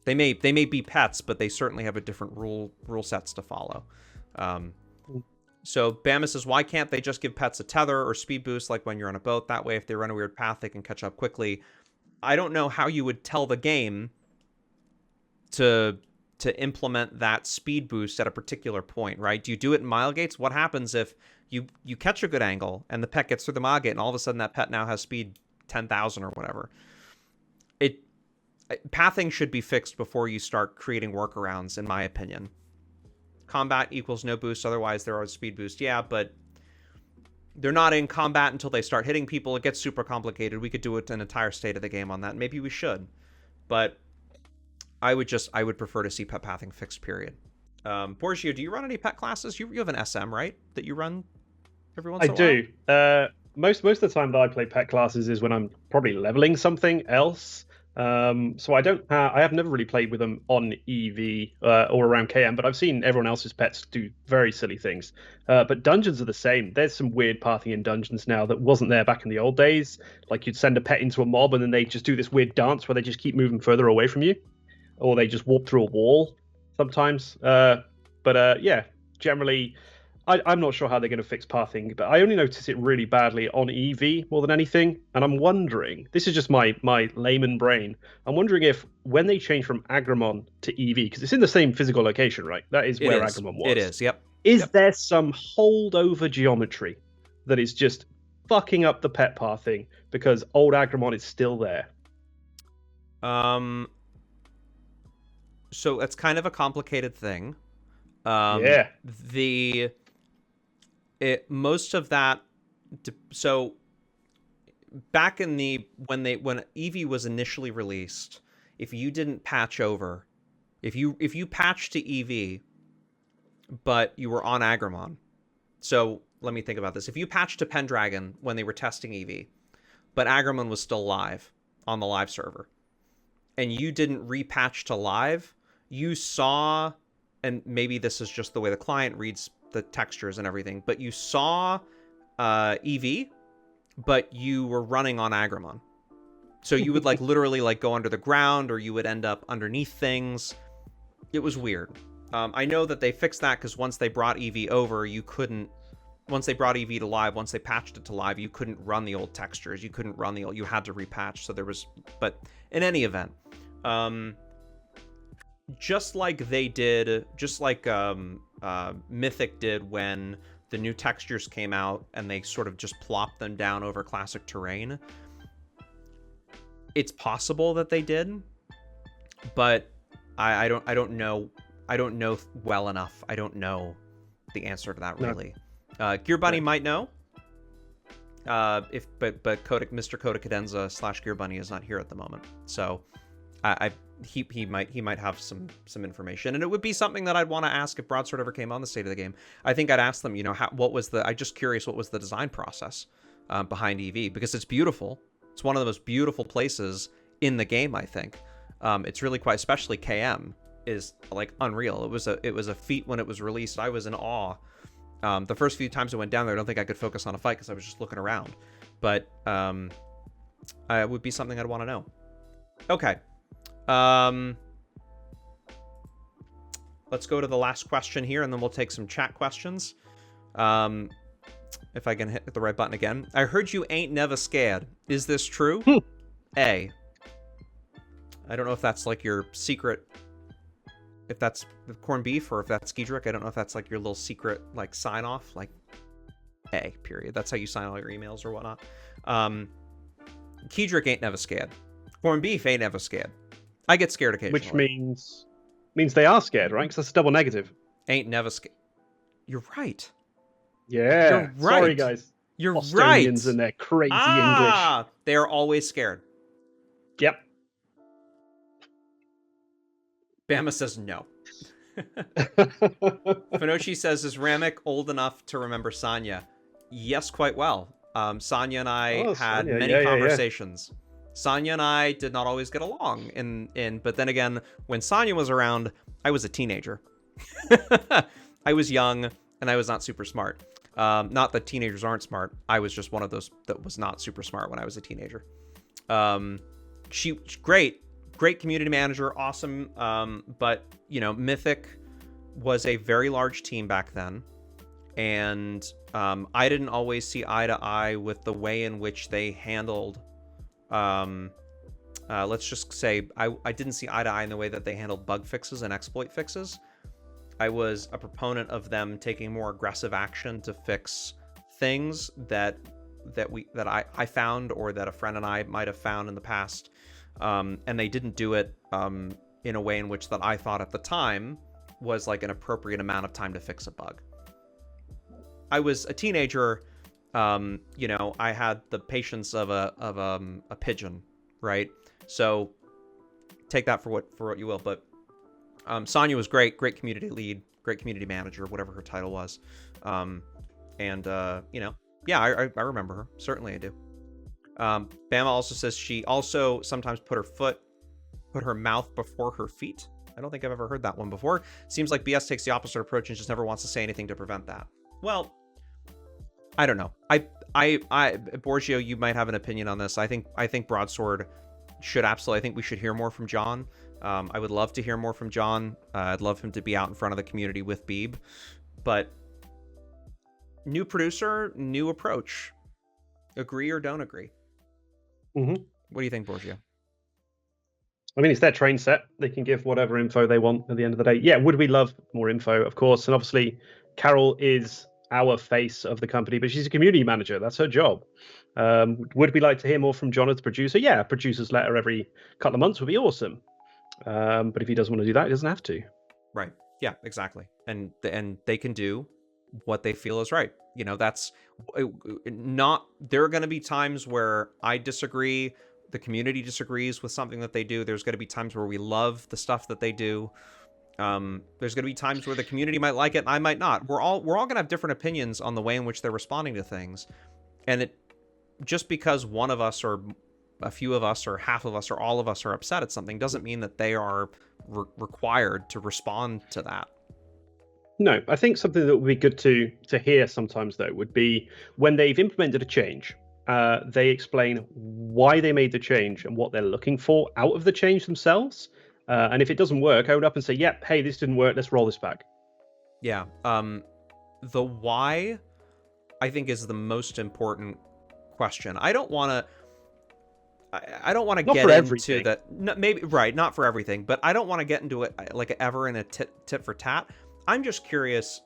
They may be pets, but they certainly have a different rule sets to follow. So Bama says, why can't they just give pets a tether or speed boost like when you're on a boat? That way, if they run a weird path, they can catch up quickly. I don't know how you would tell the game to implement that speed boost at a particular point, right? Do you do it in mile gates? What happens if you catch a good angle and the pet gets through the mile gate and all of a sudden that pet now has speed 10,000 or whatever? Pathing should be fixed before you start creating workarounds, in my opinion. Combat equals no boost, otherwise there are speed boost. Yeah, but they're not in combat until they start hitting people. It gets super complicated. We could do an entire state of the game on that. Maybe we should. But I would prefer to see pet pathing fixed, period. Borgio, do you run any pet classes? You have an SM, right? That you run every once in a while? I do. Most of the time that I play pet classes is when I'm probably leveling something else. So I have never really played with them on EV or around KM, but I've seen everyone else's pets do very silly things. But dungeons are the same. There's some weird pathing in dungeons now that wasn't there back in the old days. Like you'd send a pet into a mob and then they just do this weird dance where they just keep moving further away from you, or they just warp through a wall sometimes. But generally, I'm not sure how they're going to fix pathing, but I only notice it really badly on EV more than anything. And I'm wondering, this is just my layman brain, I'm wondering if when they change from Agramon to EV, because it's in the same physical location, right? That is where Agramon was. It is, yep. Is there some holdover geometry that is just fucking up the pet pathing because old Agramon is still there? So it's kind of a complicated thing. Most of that. So back in when Eevee was initially released, if you didn't patch over, if you patched to Eevee, but you were on Agramon, so let me think about this. If you patched to Pendragon when they were testing Eevee, but Agramon was still live on the live server, and you didn't repatch to live, you saw, and maybe this is just the way the client reads the textures and everything, but you saw EV, but you were running on Agramon. So you would literally go under the ground, or you would end up underneath things. It was weird. I know that they fixed that because once they brought EV over, once they brought EV to live, once they patched it to live, you couldn't run the old textures. You couldn't run you had to repatch. So but in any event, just like Mythic did when the new textures came out and they sort of just plopped them down over classic terrain. It's possible that they did, but I don't know well enough. I don't know the answer to that really. Gear Bunny might know. But Mr. Coda Cadenza / Gear Bunny is not here at the moment, so he might have some information, and it would be something that I'd want to ask if Broadsword ever came on the state of the game. I think I'd ask them, I'm just curious, what was the design process behind EV, because it's beautiful. It's one of the most beautiful places in the game, I think. It's really quite, especially KM is unreal. It was a feat when it was released. I was in awe. The first few times I went down there, I don't think I could focus on a fight because I was just looking around. But it would be something I'd want to know. Okay. Let's go to the last question here, and then we'll take some chat questions. If I can hit the right button again. I heard you ain't never scared. Is this true? A. I don't know if that's your secret, if that's corned beef, or if that's Skeedrick. I don't know if that's your little secret sign off, A, period. That's how you sign all your emails or whatnot. Keedrick ain't never scared. Corned beef ain't never scared. I get scared occasionally. Which means they are scared, right? Because that's a double negative. Ain't never scared. You're right. Yeah. You're right. Sorry, guys. You're Bostonians right. and their crazy English. They are always scared. Yep. Bama says no. Finochi says, is Ramik old enough to remember Sanya? Yes, quite well. Sanya and I had many conversations. Sanya and I did not always get along, but then again, when Sanya was around, I was a teenager. I was young, and I was not super smart. Not that teenagers aren't smart. I was just one of those that was not super smart when I was a teenager. She's great community manager, awesome. But Mythic was a very large team back then, and I didn't always see eye to eye with the way in which they handled let's just say I didn't see eye to eye in the way that they handled bug fixes and exploit fixes. I was a proponent of them taking more aggressive action to fix things that I found, or that a friend and I might have found in the past, and they didn't do it in a way in which that I thought at the time was like an appropriate amount of time to fix a bug. I was a teenager, I had the patience of a pigeon, right? So take that for what you will. But Sonya was great community lead, great community manager, whatever her title was. Yeah, I remember her. Certainly I do. Bama also says she also sometimes put her mouth before her feet. I don't think I've ever heard that one before. Seems like BS takes the opposite approach and just never wants to say anything to prevent that. Well, I don't know. I Borgio, you might have an opinion on this. I think Broadsword should absolutely. I think we should hear more from John. I would love to hear more from John. I'd love him to be out in front of the community with Beeb. But new producer, new approach. Agree or don't agree? Mm-hmm. What do you think, Borgio? I mean, it's their train set. They can give whatever info they want at the end of the day. Yeah, would we love more info? Of course. And obviously, Carol is our face of the company, but she's a community manager. That's her job. Would we like to hear more from John as the producer? Yeah, a producer's letter every couple of months would be awesome. But if he doesn't want to do that, he doesn't have to. Right. Yeah, exactly. And they can do what they feel is right. That's not, there are going to be times where I disagree, the community disagrees with something that they do. There's going to be times where we love the stuff that they do. There's going to be times where the community might like it and I might not. We're all going to have different opinions on the way in which they're responding to things. And just because one of us or a few of us or half of us or all of us are upset at something doesn't mean that they are required to respond to that. No, I think something that would be good to hear sometimes, though, would be when they've implemented a change, they explain why they made the change and what they're looking for out of the change themselves. And if it doesn't work, own up and say, yep, hey, this didn't work. Let's roll this back. Yeah. The why, I think, is the most important question. I don't want to get into that. No, maybe right, not for everything, but I don't want to get into it like ever in a tit for tat. I'm just curious,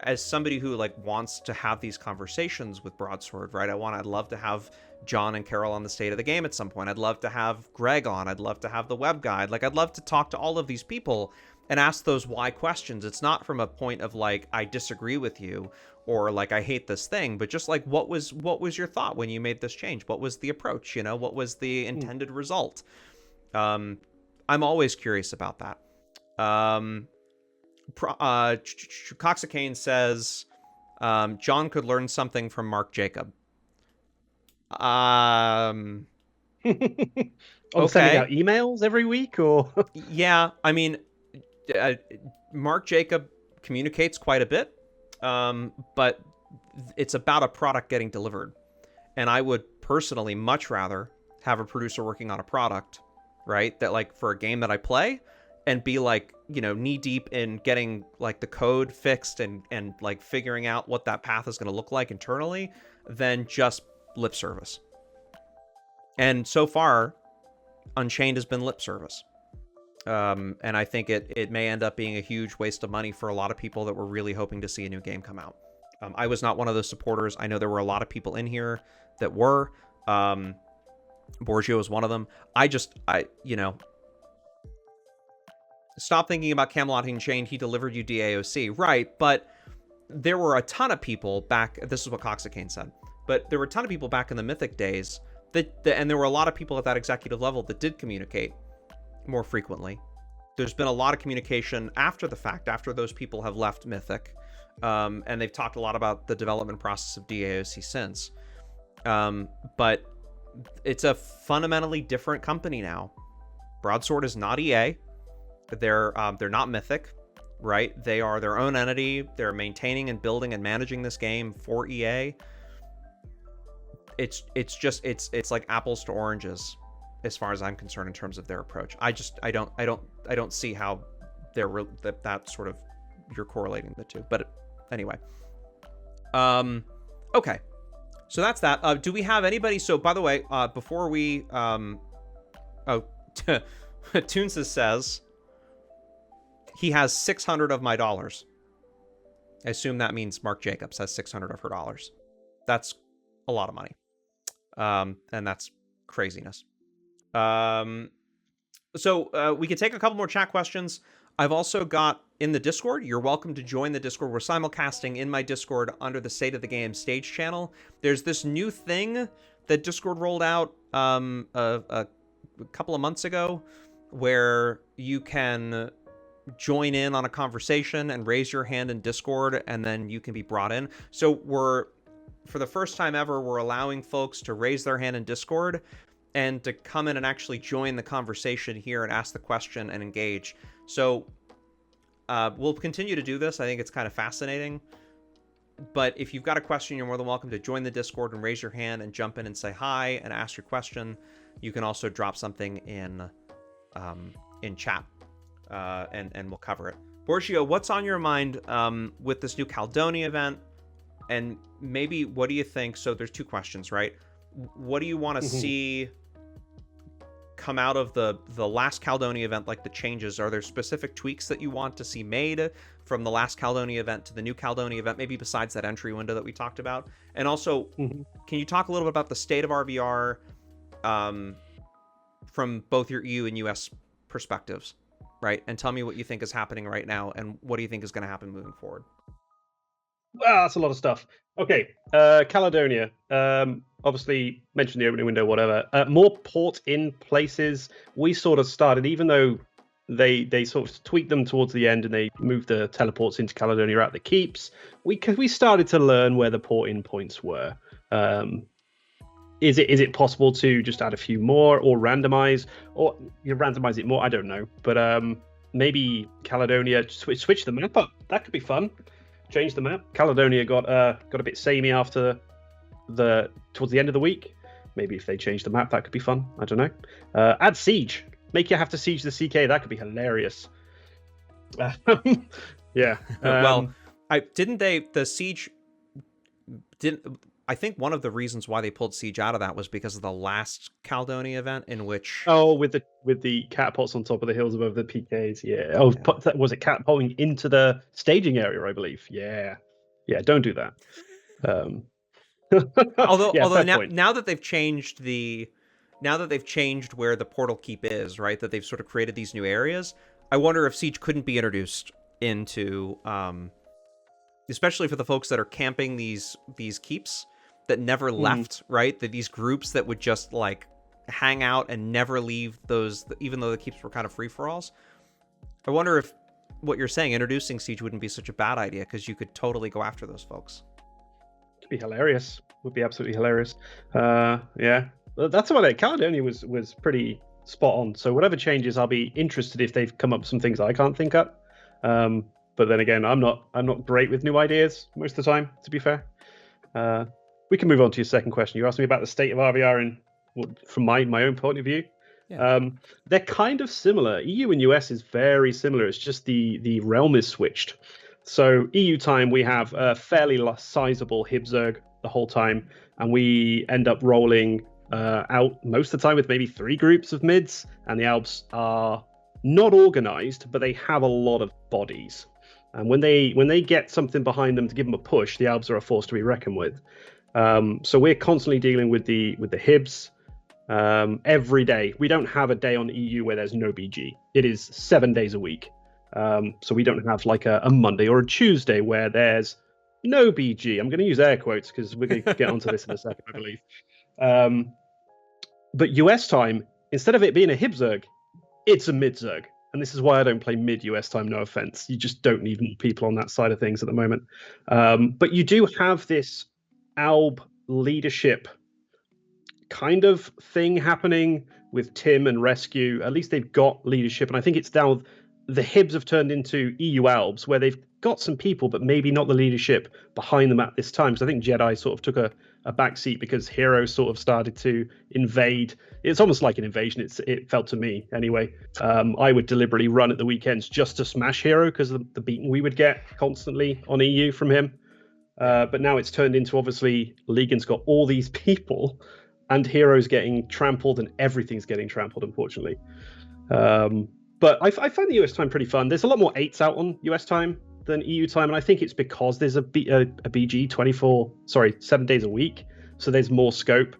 as somebody who wants to have these conversations with Broadsword, right? I'd love to have John and Carol on the state of the game at some point. I'd love to have Greg on. I'd love to have the web guide. I'd love to talk to all of these people and ask those why questions. It's not from a point of I disagree with you or I hate this thing, but just what was your thought when you made this change? What was the approach? What was the intended result? I'm always curious about that. Coxicane says John could learn something from Mark Jacob. Sending out emails every week, or yeah, I mean, Mark Jacob communicates quite a bit, but it's about a product getting delivered, and I would personally much rather have a producer working on a product, right? That for a game that I play, and be knee deep in getting the code fixed and figuring out what that path is going to look like internally, than just lip service. And so far, Unchained has been lip service. And I think it may end up being a huge waste of money for a lot of people that were really hoping to see a new game come out. I was not one of those supporters. I know there were a lot of people in here that were. Borgio was one of them. Stop thinking about Camelot Unchained. He delivered you DAoC. Right, but there were a ton of people back... This is what Coxicane said. But there were a ton of people back in the Mythic days, and there were a lot of people at that executive level that did communicate more frequently. There's been a lot of communication after the fact, after those people have left Mythic, and they've talked a lot about the development process of DAoC since. But it's a fundamentally different company now. Broadsword is not EA. They're not Mythic, right? They are their own entity. They're maintaining and building and managing this game for EA. It's like apples to oranges as far as I'm concerned in terms of their approach. I don't see how that sort of you're correlating the two. But anyway, okay. So that's that. Do we have anybody? So by the way, before we Oh, Toonses says he has 600 of my dollars. I assume that means Mark Jacobs has 600 of her dollars. That's a lot of money. And that's craziness. So we can take a couple more chat questions. I've also got in the Discord. You're welcome to join the Discord. We're simulcasting in my Discord under the State of the Game stage channel. There's this new thing that Discord rolled out a couple of months ago where you can join in on a conversation and raise your hand in Discord, and then you can be brought in. So for the first time ever, we're allowing folks to raise their hand in Discord and to come in and actually join the conversation here and ask the question and engage. So we'll continue to do this. I think it's kind of fascinating. But if you've got a question, you're more than welcome to join the Discord and raise your hand and jump in and say hi and ask your question. You can also drop something in chat, and we'll cover it. Borgio, what's on your mind with this new Caledonia event? And maybe what do you think? So there's two questions, right? What do you want to see come out of the last Caledonia event, like the changes? Are there specific tweaks that you want to see made from the last Caledonia event to the new Caledonia event, maybe besides that entry window that we talked about? And also, can you talk a little bit about the state of RVR from both your EU and US perspectives, right? And tell me what you think is happening right now and what do you think is going to happen moving forward? Wow, that's a lot of stuff. Okay, Caledonia. Obviously, mentioned the opening window, whatever. More port-in places. We sort of started, even though they sort of tweaked them towards the end and they moved the teleports into Caledonia out the keeps. We started to learn where the port-in points were. Is it possible to just add a few more or randomize, or you randomize it more? I don't know, but maybe Caledonia switch the map up. That could be fun. Change the map. Caledonia got a bit samey after towards the end of the week. Maybe if they change the map, that could be fun. I don't know. Add siege. Make you have to siege the CK. That could be hilarious. Yeah. Well, the siege didn't. I think one of the reasons why they pulled siege out of that was because of the last Caledonia event in which. Oh, with the catapults on top of the hills above the PKs. Yeah. Oh, yeah. Was it catapulting into the staging area? I believe. Yeah. Yeah. Don't do that. Although yeah, now that they've changed where the portal keep is, right? That they've sort of created these new areas. I wonder if siege couldn't be introduced into, especially for the folks that are camping these keeps that never left, right? These groups that would just like hang out and never leave those, even though the keeps were kind of free for alls. I wonder if what you're saying, introducing siege, wouldn't be such a bad idea because you could totally go after those folks. It'd be hilarious. Would be absolutely hilarious. Yeah. That's about it. Caledonia was pretty spot on. So whatever changes, I'll be interested if they've come up with some things I can't think up. But then again, I'm not great with new ideas most of the time, to be fair. We can move on to your second question. You asked me about the state of RVR from my own point of view. Yeah. They're kind of similar. EU and US is very similar. It's just the realm is switched. So EU time, we have a fairly sizable Hibzerg the whole time, and we end up rolling out most of the time with maybe 3 groups of mids, and the Alps are not organized, but they have a lot of bodies. And when they get something behind them to give them a push, the Alps are a force to be reckoned with. So we're constantly dealing with the Hibs every day. We don't have a day on EU where there's no BG. It is 7 days a week. So we don't have like a Monday or a Tuesday where there's no BG. I'm going to use air quotes because we're going to get onto this in a second, I believe. But US time, instead of it being a Hibzerg, it's a Midzerg. And this is why I don't play mid-US time, no offense. You just don't need more people on that side of things at the moment. But you do have this Alb leadership kind of thing happening with Tim and Rescue. At least they've got leadership. And I think it's now the Hibs have turned into EU Albs, where they've got some people, but maybe not the leadership behind them at this time. So I think Jedi sort of took a back seat because Heroes sort of started to invade. It's almost like an invasion. It felt to me anyway. I would deliberately run at the weekends just to smash Hero because of the beating we would get constantly on EU from him. But now it's turned into, obviously, Legan's got all these people and heroes getting trampled, and everything's getting trampled, unfortunately. But I find the US time pretty fun. There's a lot more 8s out on US time than EU time, and I think it's because there's a BG 7 days a week, so there's more scope.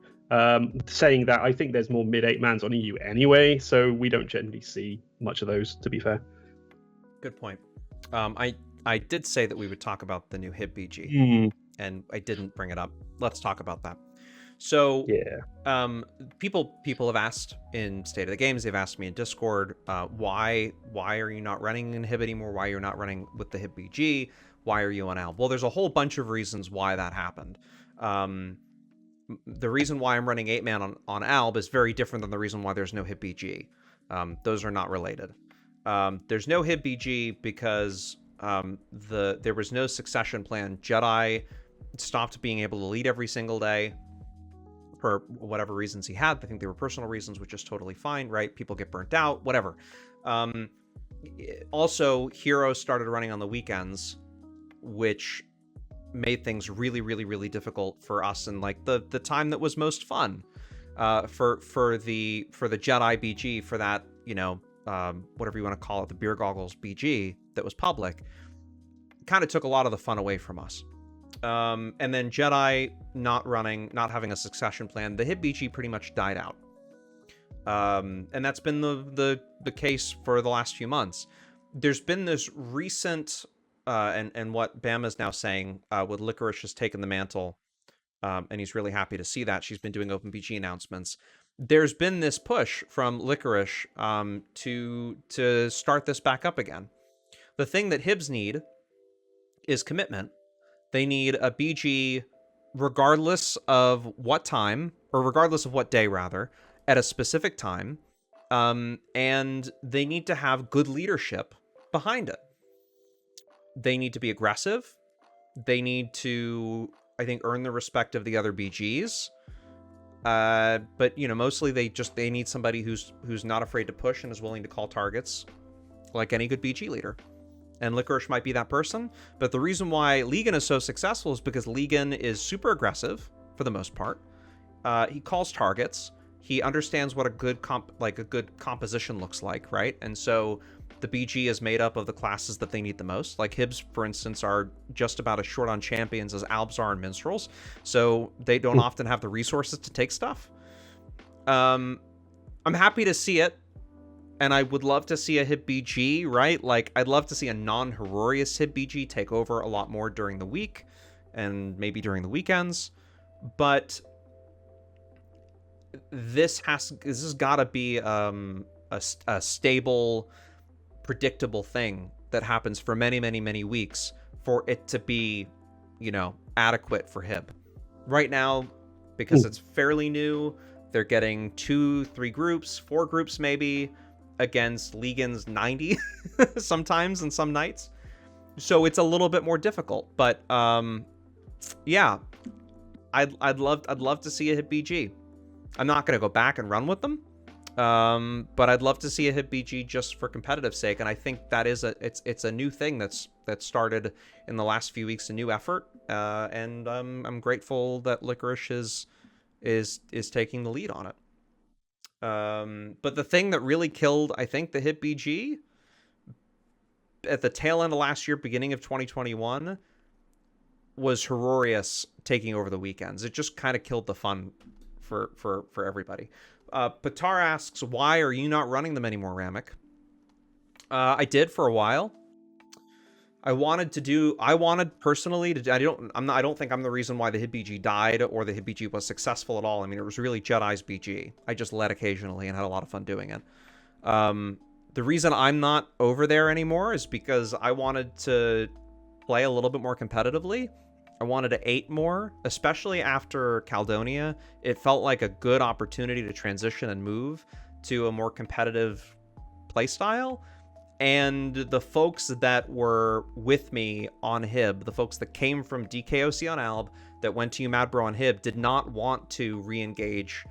Saying that, I think there's more mid 8-mans on EU anyway, so we don't generally see much of those, to be fair. Good point. I did say that we would talk about the new HIB BG, and I didn't bring it up. Let's talk about that. So, yeah, people have asked in State of the Games, they've asked me in Discord, why are you not running in HIB anymore? Why you're not running with the HIB BG? Why are you on ALB? Well, there's a whole bunch of reasons why that happened. The reason why I'm running 8-man on ALB is very different than the reason why there's no HIB BG. Those are not related. There's no HIB BG because there was no succession plan. Jedi stopped being able to lead every single day for whatever reasons he had. I think they were personal reasons, which is totally fine, right? People get burnt out, whatever. Also, Heroes started running on the weekends, which made things really, really, really difficult for us, and like the time that was most fun for the Jedi BG, for that, you know, whatever you want to call it, the beer goggles BG that was public, kind of took a lot of the fun away from us. And then Jedi not having a succession plan, the HIB BG pretty much died out. And that's been the case for the last few months. There's been this recent, and what Bama's now saying, with Licorice has taken the mantle, and he's really happy to see that. She's been doing open BG announcements. There's been this push from Licorice to start this back up again. The thing that Hibs need is commitment. They need a BG regardless of what time, or regardless of what day, rather, at a specific time, and they need to have good leadership behind it. They need to be aggressive. They need to, I think, earn the respect of the other BGs. But, you know, mostly they need somebody who's not afraid to push and is willing to call targets, like any good BG leader. And Licorice might be that person. But the reason why Legan is so successful is because Legan is super aggressive for the most part. He calls targets. He understands what a good composition looks like, right? And so the BG is made up of the classes that they need the most. Like Hibs, for instance, are just about as short on champions as Albs are and minstrels, so they don't often have the resources to take stuff. I'm happy to see it, and I would love to see a HIB BG, right? Like, I'd love to see a non-Hororius HIB BG take over a lot more during the week, and maybe during the weekends, but this has got to be a stable, predictable thing that happens for many, many, many weeks for it to be, you know, adequate for HIB. Right now, because it's fairly new, they're getting 2-3 groups, 4 groups maybe, against Legan's 90 sometimes and some nights. So it's a little bit more difficult, but yeah, I'd love to see a HIB BG. I'm not going to go back and run with them, but I'd love to see a HIB BG just for competitive sake, and I think that is it's a new thing that started in the last few weeks, a new effort, and I'm grateful that Licorice is taking the lead on it. But the thing that really killed, I think, the HIB BG at the tail end of last year, beginning of 2021, was Hororius taking over the weekends. It just kind of killed the fun for everybody. Patar asks, why are you not running them anymore, Ramik? I did for a while. I wanted personally to. I don't think I'm the reason why the HIB BG died or the HIB BG was successful at all. I mean, it was really Jedi's BG. I just led occasionally and had a lot of fun doing it. The reason I'm not over there anymore is because I wanted to play a little bit more competitively. I wanted to 8 more, especially after Caledonia. It felt like a good opportunity to transition and move to a more competitive playstyle. And the folks that were with me on HIB, the folks that came from DKOC on ALB, that went to UMadBro on HIB, did not want to re-engage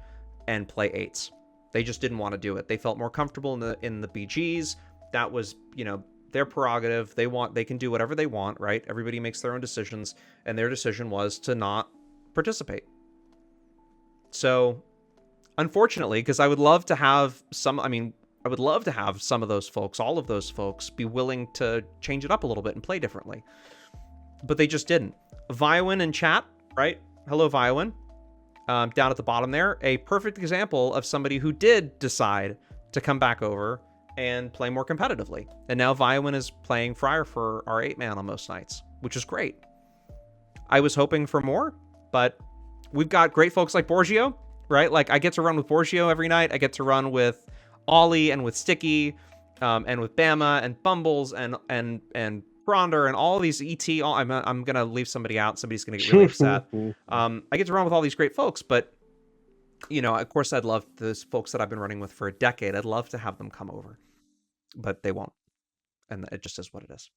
and play 8s. They just didn't want to do it. They felt more comfortable in the BGs. That was, you know, their prerogative. They can do whatever they want, right? Everybody makes their own decisions, and their decision was to not participate. So, unfortunately, because I would love to have I would love to have some of those folks, all of those folks, be willing to change it up a little bit and play differently. But they just didn't. Viowin in chat, right? Hello, Viowin. Down at the bottom there, a perfect example of somebody who did decide to come back over and play more competitively. And now Viowin is playing Friar for our 8-man on most nights, which is great. I was hoping for more, but we've got great folks like Borgio, right? Like, I get to run with Borgio every night. I get to run with Ollie and with Sticky, and with Bama and Bumbles and Bronder and all these ET. I'm gonna leave somebody out. Somebody's gonna get really upset. I get to run with all these great folks, but of course, I'd love those folks that I've been running with for a decade. I'd love to have them come over, but they won't, and it just is what it is.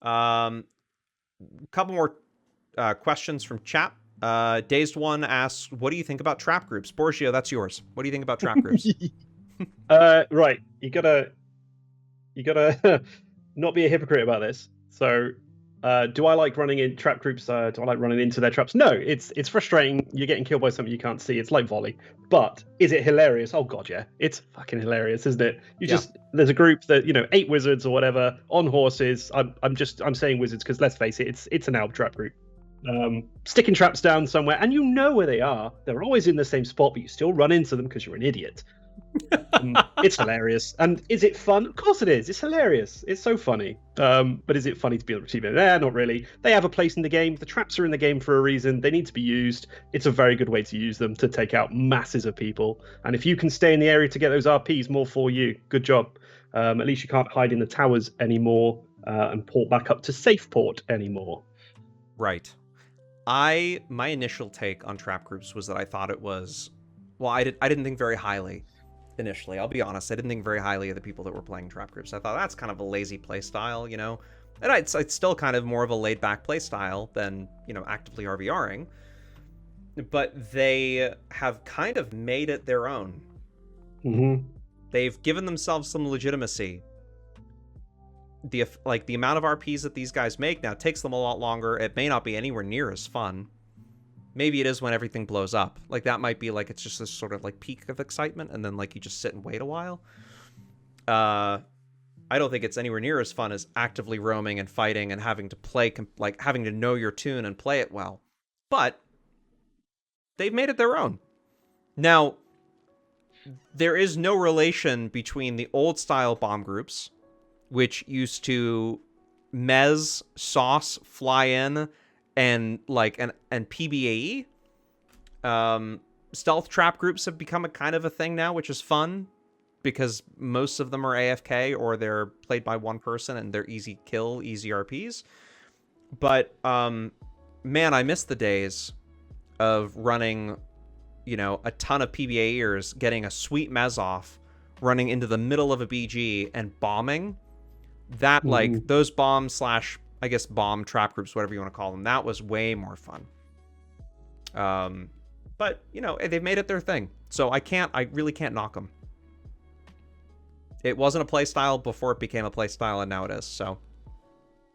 A couple more questions from chat. Dazed One asks, "What do you think about trap groups?" Borgio, that's yours. What do you think about trap groups? Right, you gotta not be a hypocrite about this. So, do I like running in trap groups? Do I like running into their traps? No, it's frustrating. You're getting killed by something you can't see. It's like Volley. But is it hilarious? Oh god, yeah, it's fucking hilarious, isn't it? There's a group that 8 wizards or whatever on horses. I'm saying wizards because let's face it, it's an alb trap group. Sticking traps down somewhere, and you know where they are. They're always in the same spot, but you still run into them because you're an idiot. It's hilarious. And is it fun? Of course it is. It's hilarious. It's so funny. But is it funny to be able to achieve it? Not really. They have a place in the game. The traps are in the game for a reason. They need to be used. It's a very good way to use them to take out masses of people. And if you can stay in the area to get those RPs, more for you. Good job. At least you can't hide in the towers anymore and port back up to safe port anymore. Right. My initial take on trap groups was that I thought it was, well, I didn't think very highly initially. I'll be honest, I didn't think very highly of the people that were playing trap groups. I thought that's kind of a lazy play style, and it's still kind of more of a laid back play style than actively RVRing. But they have kind of made it their own. Mm-hmm. They've given themselves some legitimacy. The amount of RPs that these guys make now takes them a lot longer. It may not be anywhere near as fun. Maybe it is when everything blows up. Like, that might be like, it's just this sort of like peak of excitement, and then like you just sit and wait a while. I don't think it's anywhere near as fun as actively roaming and fighting and having to play, like having to know your tune and play it well. But they've made it their own. Now, there is no relation between the old style bomb groups, which used to mez, sauce, fly in, and PBAE. Stealth trap groups have become a kind of a thing now, which is fun because most of them are AFK or they're played by one person and they're easy kill, easy RPs. But man, I miss the days of running, a ton of PBAers, getting a sweet mez off, running into the middle of a BG and bombing. That those bomb / I guess bomb trap groups, whatever you want to call them, that was way more fun. But they've made it their thing, so I really can't knock them. It wasn't a play style before it became a play style, and now it is. So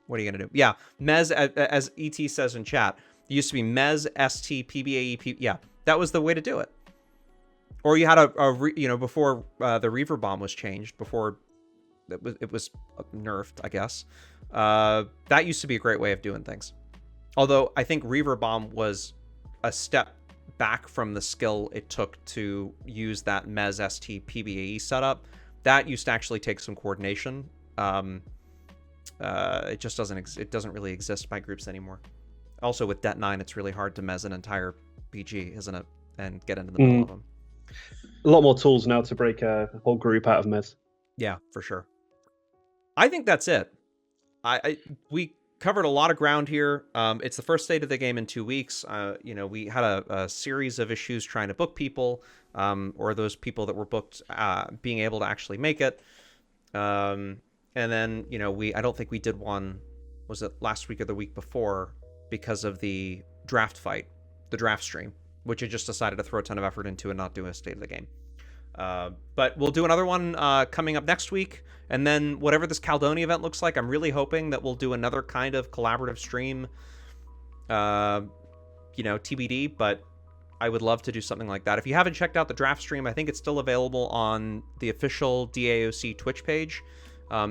what are you gonna do? Yeah, Mez, as ET says in chat, it used to be Mez, ST, PBAE, yeah, that was the way to do it. Or you had before the Reaver bomb was changed, before it was nerfed, I guess. That used to be a great way of doing things. Although I think Reaver Bomb was a step back from the skill it took to use that Mez ST PBAE setup. That used to actually take some coordination. It just doesn't really exist by groups anymore. Also with Det 9, it's really hard to Mez an entire BG, isn't it? And get into the middle of them. A lot more tools now to break a whole group out of Mez. Yeah, for sure. I think that's it. We covered a lot of ground here. It's the first state of the game in 2 weeks. We had a series of issues trying to book people, or those people that were booked being able to actually make it. And then, I don't think we did one, was it last week or the week before, because of the draft fight, the draft stream, which I just decided to throw a ton of effort into and not do a state of the game. But we'll do another one coming up next week, and then whatever this Caledonia event looks like, I'm really hoping that we'll do another kind of collaborative stream, TBD, but I would love to do something like that. If you haven't checked out the draft stream, I think it's still available on the official DAoC Twitch page.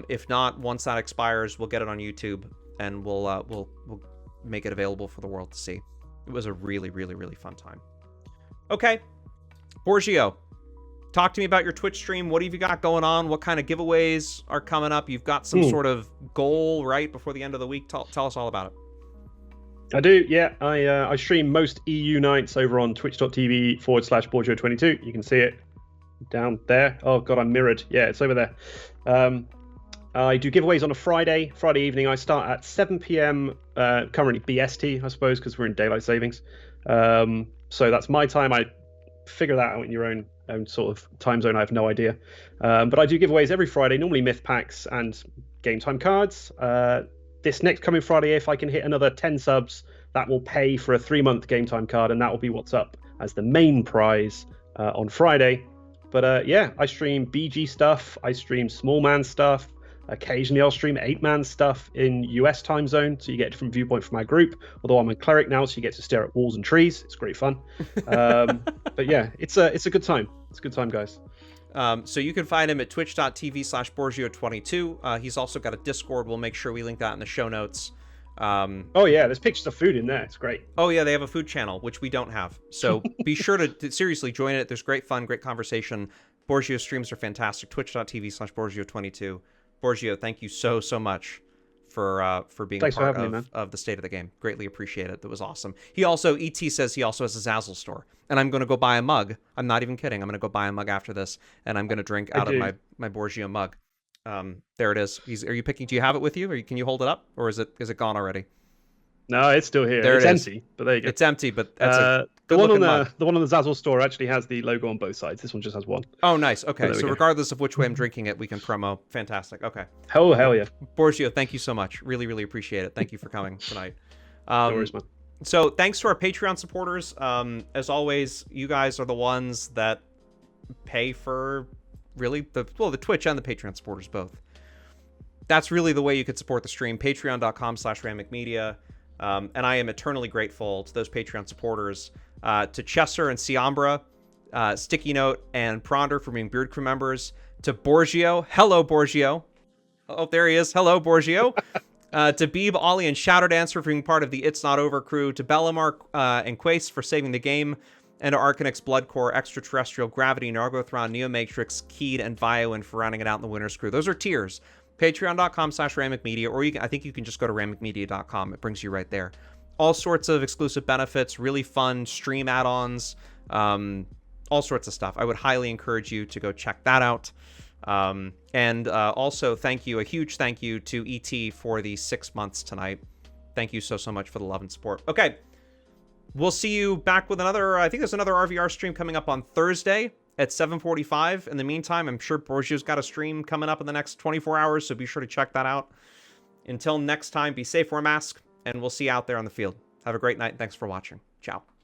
If not, once that expires, we'll get it on YouTube and we'll make it available for the world to see. It was a really, really, really fun time. Okay, Borgio, talk to me about your Twitch stream. What have you got going on? What kind of giveaways are coming up? You've got some sort of goal, right, before the end of the week. Tell us all about it. I do, yeah. I stream most EU nights over on twitch.tv/Borgio22. You can see it down there. Oh, God, I'm mirrored. Yeah, it's over there. I do giveaways on a Friday evening. I start at 7 p.m. Currently BST, I suppose, because we're in daylight savings. So that's my time. I figure that out in your own sort of time zone. I have no idea. But I do giveaways every Friday, normally myth packs and game time cards. This next coming Friday, if I can hit another 10 subs, that will pay for a 3-month game time card, and that will be what's up as the main prize on Friday. But yeah, I stream BG stuff. I stream small man stuff. Occasionally I'll stream 8-man stuff in US time zone, so you get a different viewpoint from my group. Although I'm a cleric now, so you get to stare at walls and trees. It's great fun. But yeah, it's a good time. It's a good time, guys. So you can find him at twitch.tv/Borgio22. He's also got a Discord. We'll make sure we link that in the show notes. Oh yeah, there's pictures of food in there. It's great. Oh yeah, they have a food channel, which we don't have. So be sure to seriously join it. There's great fun, great conversation. Borgio streams are fantastic. Twitch.tv/Borgio22. Borgio, thank you so much for being a part of the State of the Game. Greatly appreciate it. That was awesome. He also, ET says he also has a Zazzle store. And I'm going to go buy a mug. I'm not even kidding. I'm going to go buy a mug after this, and I'm going to drink out of my Borgio mug. There it is. Are you picking? Do you have it with you? Or can you hold it up? Or is it gone already? No, it's still here. It's empty, but there you go. It's empty, but that's a the one on mug. The one on the Zazzle store actually has the logo on both sides. This one just has one. Oh, nice. Okay, so regardless of which way I'm drinking it, we can promo. Fantastic. Okay. Hell yeah. Borgio, thank you so much. Really, really appreciate it. Thank you for coming tonight. No worries, man. So thanks to our Patreon supporters. As always, you guys are the ones that pay for really the Twitch and the Patreon supporters both. That's really the way you could support the stream. Patreon.com/RamikMedia. And I am eternally grateful to those Patreon supporters, to Chesser and Siambra, Sticky Note, and Pronder for being Beard Crew members, to Borgio. Hello, Borgio. Oh, there he is. Hello, Borgio. To Beeb, Ollie, and Shadow Dancer for being part of the It's Not Over crew, to Bellamar and Quace for saving the game, and to Arcanix, Bloodcore, Extraterrestrial, Gravity, Nargothron, Neomatrix, Keed, and Vioin for rounding it out in the winner's crew. Those are tiers. Patreon.com/RamikMedia, or I think you can just go to RamikMedia.com. It brings you right there. All sorts of exclusive benefits, really fun stream add-ons, all sorts of stuff. I would highly encourage you to go check that out. And also a huge thank you to ET for the 6 months tonight. Thank you so much for the love and support. Okay, we'll see you back with I think there's another RVR stream coming up on Thursday at 7:45. In the meantime, I'm sure Borgio's got a stream coming up in the next 24 hours, so be sure to check that out. Until next time, be safe, wear a mask, and we'll see you out there on the field. Have a great night. Thanks for watching. Ciao.